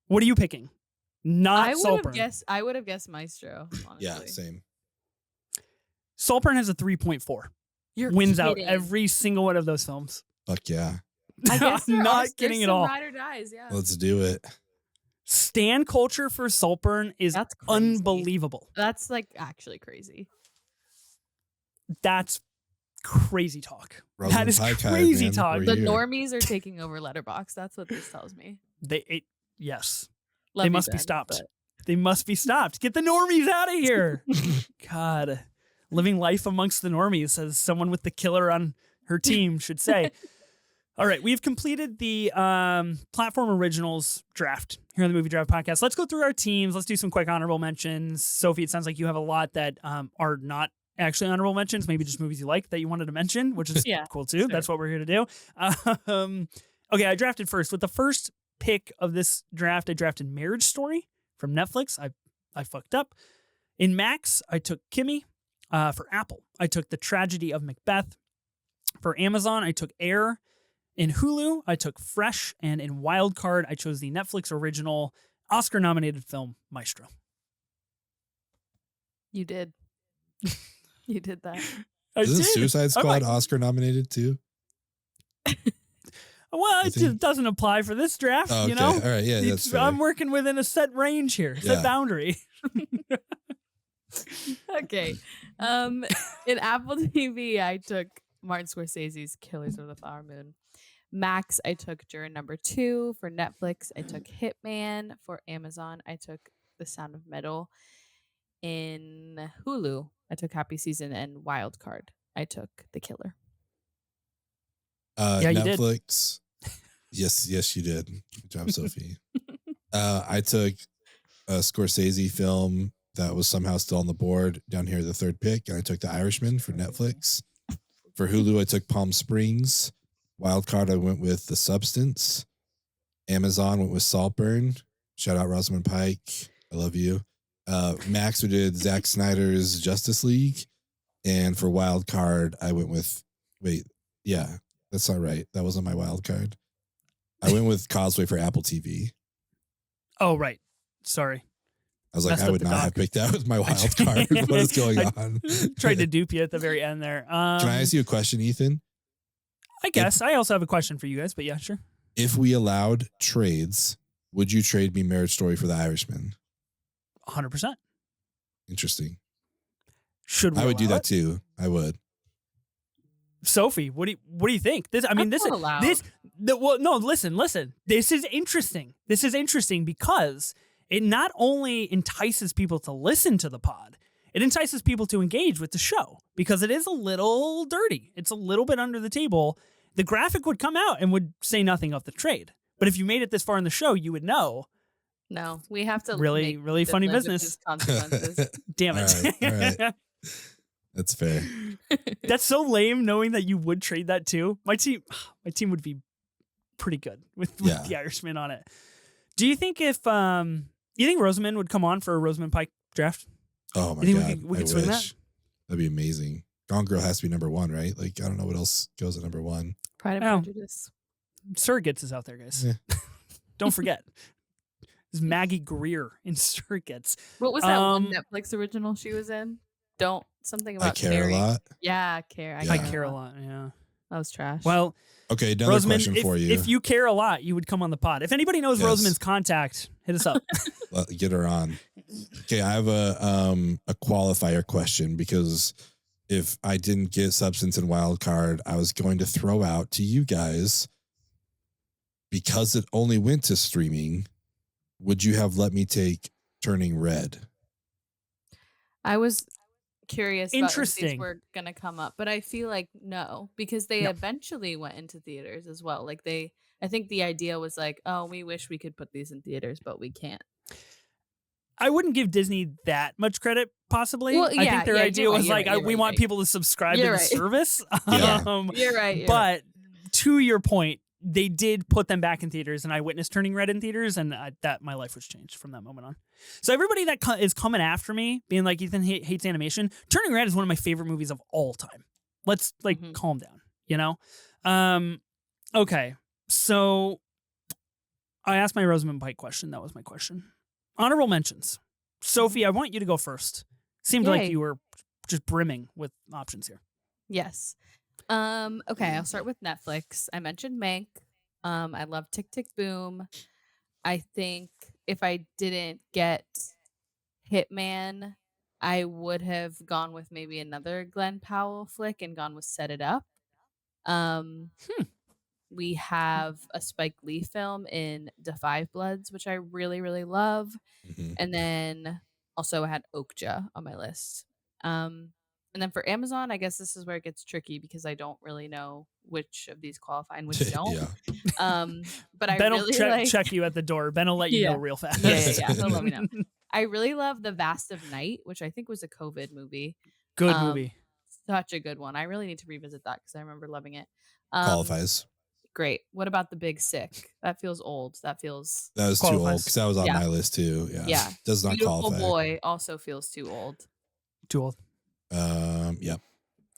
What are you picking? Not I would Saltburn. have guessed Maestro, honestly. Yeah, same. Saltburn has a 3.4. You're Wins out kidding. every single one of those films. Fuck yeah. I guess I'm there not are, kidding there's at some all. Ride or dies, yeah. Let's do it. Stan culture for Saltburn is That's crazy. unbelievable. That's like actually crazy. That's crazy talk. That Roseland is Pie Kai, crazy man. talk. We're The here. normies are taking over Letterboxd. That's what this tells me. Yes. Love They you, must be Ben, stopped. but- They must be stopped. Get the normies out of here. God. Living life amongst the normies, as someone with the killer on her team should say. All right, we've completed the platform originals draft here on the Movie Draft Podcast. Let's go through our teams. Let's do some quick honorable mentions. Sophie, it sounds like you have a lot that are not actually honorable mentions, maybe just movies you like that you wanted to mention, which is Yeah, cool too. sure. That's what we're here to do. Okay, I drafted first. With the first pick of this draft, I drafted Marriage Story from Netflix. I fucked up. In Max, I took Kimmy. For Apple, I took The Tragedy of Macbeth. For Amazon, I took Air. In Hulu, I took Fresh, and in Wild Card, I chose the Netflix original Oscar-nominated film Maestro. You did. You did that. Isn't Suicide Squad Oscar nominated too? Well, it just doesn't apply for this draft, Oh, okay. you know? All right, yeah, that's fair. I'm working within a set range here, set boundary. Okay. In Apple TV, I took Martin Scorsese's Killers of the Flower Moon. Max, I took Juror Number 2. For Netflix, I took Hitman. For Amazon, I took The Sound of Metal. In Hulu, I took Happy Season, and Wild Card, I took The Killer. Yeah, you Netflix. Yes, you did. Good job, Sophie. I took a Scorsese film that was somehow still on the board down here, the third pick, and I took The Irishman for Netflix. For Hulu, I took Palm Springs. Wildcard, I went with The Substance. Amazon went with Saltburn. Shout out Rosamund Pike. I love you. Max, we did Zack Snyder's Justice League. And for Wildcard, I went with, that's not right. That wasn't my wild card. I went with Causeway for Apple TV. Oh, right. Sorry. I was like, I would not have picked that with my wild card. What is going on? Tried to dupe you at the very end there. Can I ask you a question, Ethan? I guess. I also have a question for you guys, but yeah, sure. If we allowed trades, would you trade me Marriage Story for The Irishman? 100%. Interesting. Should we? I would do that too. I would. Sophie, what do you think? Listen. This is interesting. This is interesting because it not only entices people to listen to the pod, it entices people to engage with the show because it is a little dirty. It's a little bit under the table. The graphic would come out and would say nothing of the trade. But if you made it this far in the show, you would know. No, we have to really funny business. Consequences. Damn it. All right. That's fair. That's so lame knowing that you would trade that too. My team would be pretty good with the Irishman on it. Do you think if you think Rosamund would come on for a Rosamund Pike draft? Oh my God. We could swing that? That'd be amazing. Gone Girl has to be number one, right? Like, I don't know what else goes at number one. Pride and Prejudice. Surrogates is out there, guys. Yeah. Don't forget. This Maggie Greer in Surrogates. What was that one Netflix original she was in? Something about I Care a Lot. Yeah, Care. I Care a Lot. Yeah, that was trash. Well, okay. Another question for you. If you care a lot, you would come on the pod. If anybody knows Rosamund's contact, hit us up. Get her on. Okay, I have a qualifier question because if I didn't get Substance and Wild Card, I was going to throw out to you guys because it only went to streaming. Would you have let me take Turning Red? I was curious about if these Interesting. were going to come up, but I feel like no, because they eventually went into theaters as well. Like I think the idea was like, oh, we wish we could put these in theaters, but we can't. I wouldn't give Disney that much credit, possibly. Well, I think their idea was we want people to subscribe to the service. You're right. But to your point, they did put them back in theaters, and I witnessed Turning Red in theaters, and that my life was changed from that moment on. So everybody that is coming after me, being like Ethan hates animation, Turning Red is one of my favorite movies of all time. Let's calm down, you know? Okay, so I asked my Rosamund Pike question. That was my question. Honorable mentions. Sophie, I want you to go first. Seemed like you were just brimming with options here. Yes. Okay, I'll start with Netflix. I mentioned Mank. I love Tick Tick Boom. I think if I didn't get Hitman, I would have gone with maybe another Glenn Powell flick and gone with Set It Up. We have a Spike Lee film in Da 5 Bloods, which I really, really love. Mm-hmm. And then also I had Okja on my list. And then for Amazon, I guess this is where it gets tricky because I don't really know which of these qualify and which don't. But I Ben really will check you at the door. Ben will let you know real fast. Yeah. He'll let me know. I really love The Vast of Night, which I think was a COVID movie. Good movie. Such a good one. I really need to revisit that because I remember loving it. Qualifies. Great. What about The Big Sick? That feels old. That was too old because that was on my list too. Yeah. Does not Beautiful qualify. Boy also feels too old. Too old. Yep.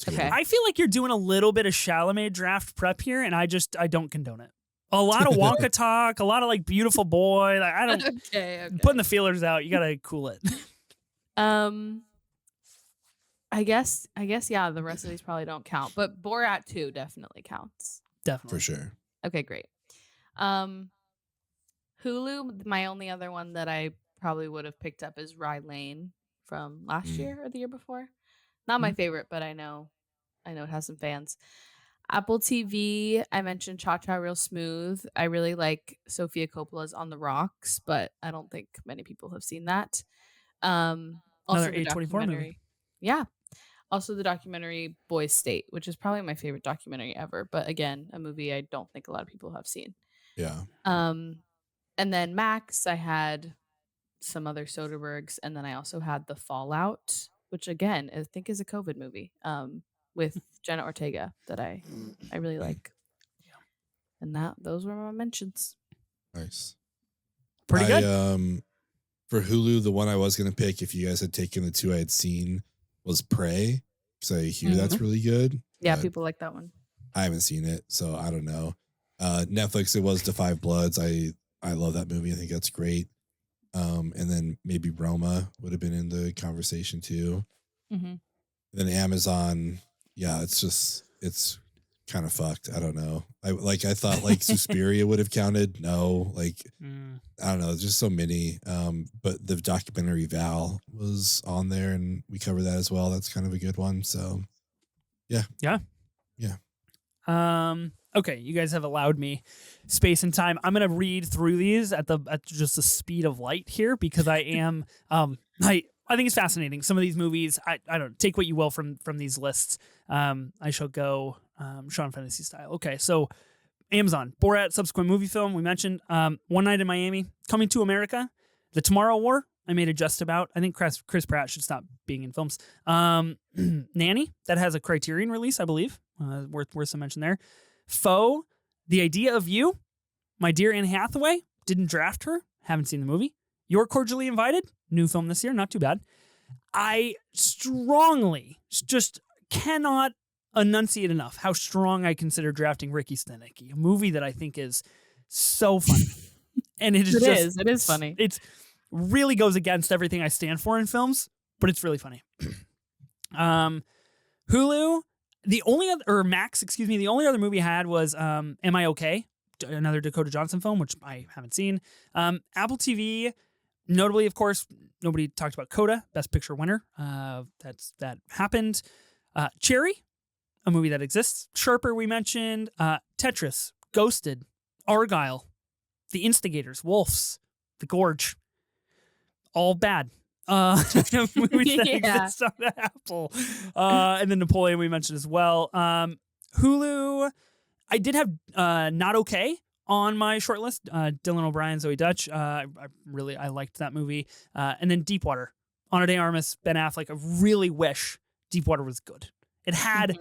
Okay. I feel like you're doing a little bit of Chalamet draft prep here, and I don't condone it. A lot of Wonka talk, a lot of like beautiful boy. Like I don't. Okay. Putting the feelers out, you gotta cool it. I guess yeah, the rest of these probably don't count, but Borat 2 definitely counts. Definitely. For sure. Okay, great. Hulu, my only other one that I probably would have picked up is Rye Lane from last year or the year before. Not my favorite, but I know it has some fans. Apple TV, I mentioned Cha Cha Real Smooth. I really like Sofia Coppola's On the Rocks, but I don't think many people have seen that. Also Another the A24 documentary. movie. Yeah. Also the documentary Boys State, which is probably my favorite documentary ever, but again, a movie I don't think a lot of people have seen. Yeah. And then Max, I had some other Soderberghs, and then I also had The Fallout, which again I think is a COVID movie. With Jenna Ortega that I really like. And those were my mentions. Nice. Pretty good. For Hulu, the one I was gonna pick, if you guys had taken the two I had seen, was Prey. So I hear that's really good. Yeah, people like that one. I haven't seen it, so I don't know. Netflix, it was The Five Bloods. I love that movie. I think that's great. And then maybe Roma would have been in the conversation too. Mm-hmm. Then Amazon, yeah, it's kind of fucked. I don't know. I thought like Suspiria would have counted. No, like I don't know. There's just so many. But the documentary Val was on there, and we covered that as well. That's kind of a good one. So, yeah. Okay, you guys have allowed me space and time. I'm gonna read through these at just the speed of light here because I am I think it's fascinating. Some of these movies, I don't take what you will from these lists. I shall go Sean Fantasy style. Okay, so Amazon, Borat, subsequent movie film we mentioned. One Night in Miami, Coming to America, The Tomorrow War. I made a just about. I think Chris Pratt should stop being in films. Nanny, that has a Criterion release, I believe. Worth some mention there. Foe, The Idea of You, My Dear Anne Hathaway. Didn't draft her. Haven't seen the movie. You're Cordially Invited, new film this year, not too bad. I strongly just cannot enunciate enough how strong I consider drafting Ricky Stenicki, a movie that I think is so funny. And it is funny. It's really goes against everything I stand for in films, but it's really funny. Hulu, the only other movie I had was Am I Okay? Another Dakota Johnson film, which I haven't seen. Apple TV, notably, of course, nobody talked about Coda, Best Picture winner. That happened. Cherry, a movie that exists. Sharper, we mentioned. Tetris, Ghosted, Argyle, The Instigators, Wolves, The Gorge. All bad. Movies that exist on Apple. And then Napoleon we mentioned as well. Hulu, I did have Not Okay on my short list. Dylan O'Brien, Zoe Dutch. I liked that movie. And then Deepwater, Ana de Armas, Ben Affleck. I really wish Deepwater was good. It had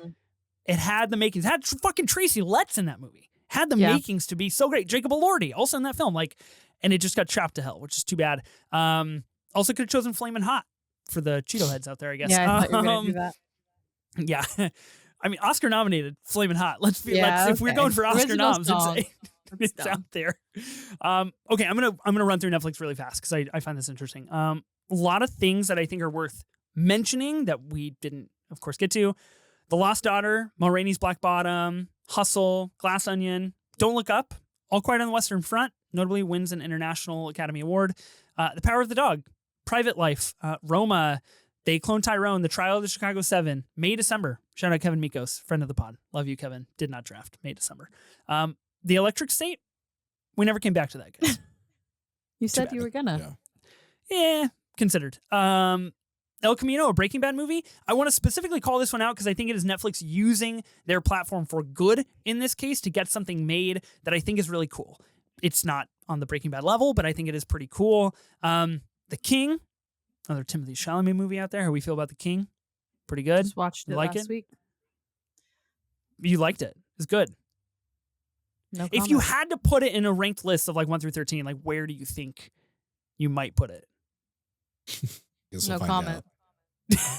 the makings. It had fucking Tracy Letts in that movie. Had the makings to be so great. Jacob Elordi also in that film. And it just got chopped to hell, which is too bad. Also could have chosen Flamin' Hot for the Cheeto heads out there, I guess. Yeah, I thought you were going to do that. Yeah. I mean, Oscar nominated Flamin' Hot. If we're going for Oscar noms, it's out there. Okay, I'm gonna run through Netflix really fast because I find this interesting. A lot of things that I think are worth mentioning that we didn't, of course, get to. The Lost Daughter, Ma Rainey's Black Bottom, Hustle, Glass Onion, Don't Look Up, All Quiet on the Western Front, notably wins an International Academy Award. The Power of the Dog, Private Life, Roma, They Clone Tyrone, The Trial of the Chicago 7, May, December. Shout out Kevin Mikos, friend of the pod. Love you, Kevin. Did not draft. May, December. The Electric State, we never came back to that, guys. You said you were gonna. Yeah, considered. El Camino, a Breaking Bad movie. I want to specifically call this one out because I think it is Netflix using their platform for good in this case to get something made that I think is really cool. It's not on the Breaking Bad level, but I think it is pretty cool. The King, another Timothée Chalamet movie out there. How we feel about The King? Pretty good. Just watched it last week. You liked it. It's good. No comment. If you had to put it in a ranked list of 1 through 13, where do you think you might put it? No comment.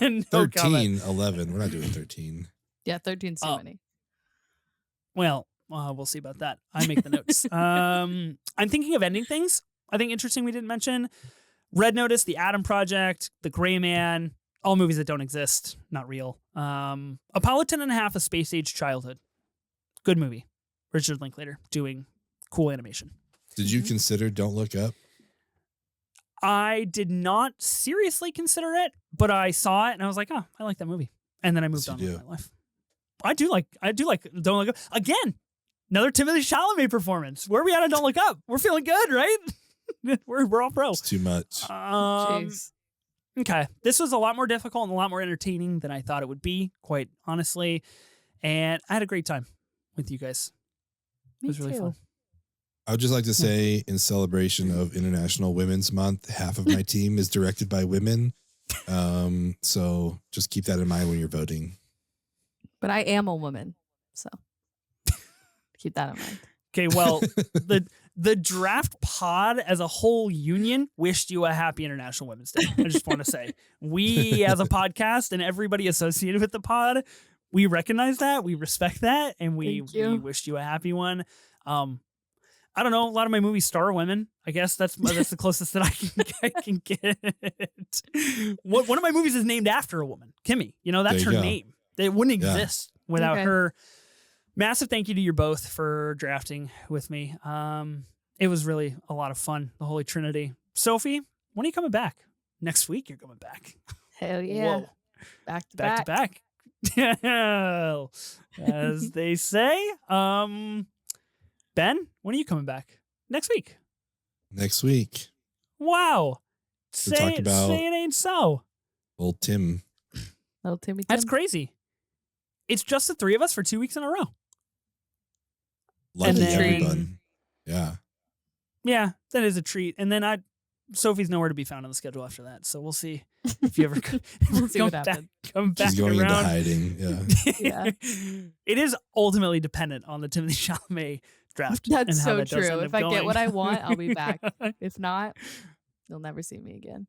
No comment. 13, 11. We're not doing 13. Yeah, 13's too many. Well, we'll see about that. I make the notes. I'm thinking of ending things. I think interesting we didn't mention Red Notice, The Atom Project, The Gray Man, all movies that don't exist, not real. Apollo 10.5, A Space Age Childhood. Good movie. Richard Linklater doing cool animation. Did you consider Don't Look Up? I did not seriously consider it, but I saw it and I was like, oh, I like that movie. And then I moved on with my life. I do like Don't Look Up. Again, another Timothée Chalamet performance. Where are we at on Don't Look Up? We're feeling good, right? we're all pro. It's too much. Okay. This was a lot more difficult and a lot more entertaining than I thought it would be, quite honestly. And I had a great time with you guys. It was really fun. I would just like to say, in celebration of International Women's Month, half of my team is directed by women. So just keep that in mind when you're voting. But I am a woman, so keep that in mind. Okay, well, the draft pod as a whole union wished you a happy International Women's Day. I just want to say, we as a podcast and everybody associated with the pod, we recognize that, we respect that, and we wished you a happy one. I don't know. A lot of my movies star women. I guess that's the closest that I can get. One of my movies is named after a woman, Kimmy. That's her name. It wouldn't exist without her. Massive thank you to you both for drafting with me. It was really a lot of fun. The Holy Trinity. Sophie, when are you coming back? Next week you're coming back. Hell yeah. Whoa. Back to back. As they say. Ben, when are you coming back? Next week. Next week. Wow. Say it ain't so. Old Tim. Little Timmy Tim. That's crazy. It's just the three of us for 2 weeks in a row. Lucky everyone. Yeah. Yeah, that is a treat. And then Sophie's nowhere to be found on the schedule after that. So we'll see if you ever we'll see what happens. Come back She's going around. into hiding. Yeah. It is ultimately dependent on the Timothée Chalamet draft. That's and how so that true. If I going. get what I want, I'll be back. If not, you'll never see me again.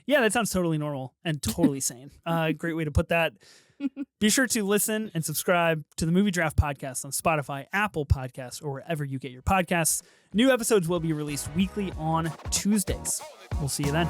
Yeah, that sounds totally normal and totally sane. Great way to put that. Be sure to listen and subscribe to the Movie Draft Podcast on Spotify, Apple Podcasts, or wherever you get your podcasts. New episodes will be released weekly on Tuesdays. We'll see you then.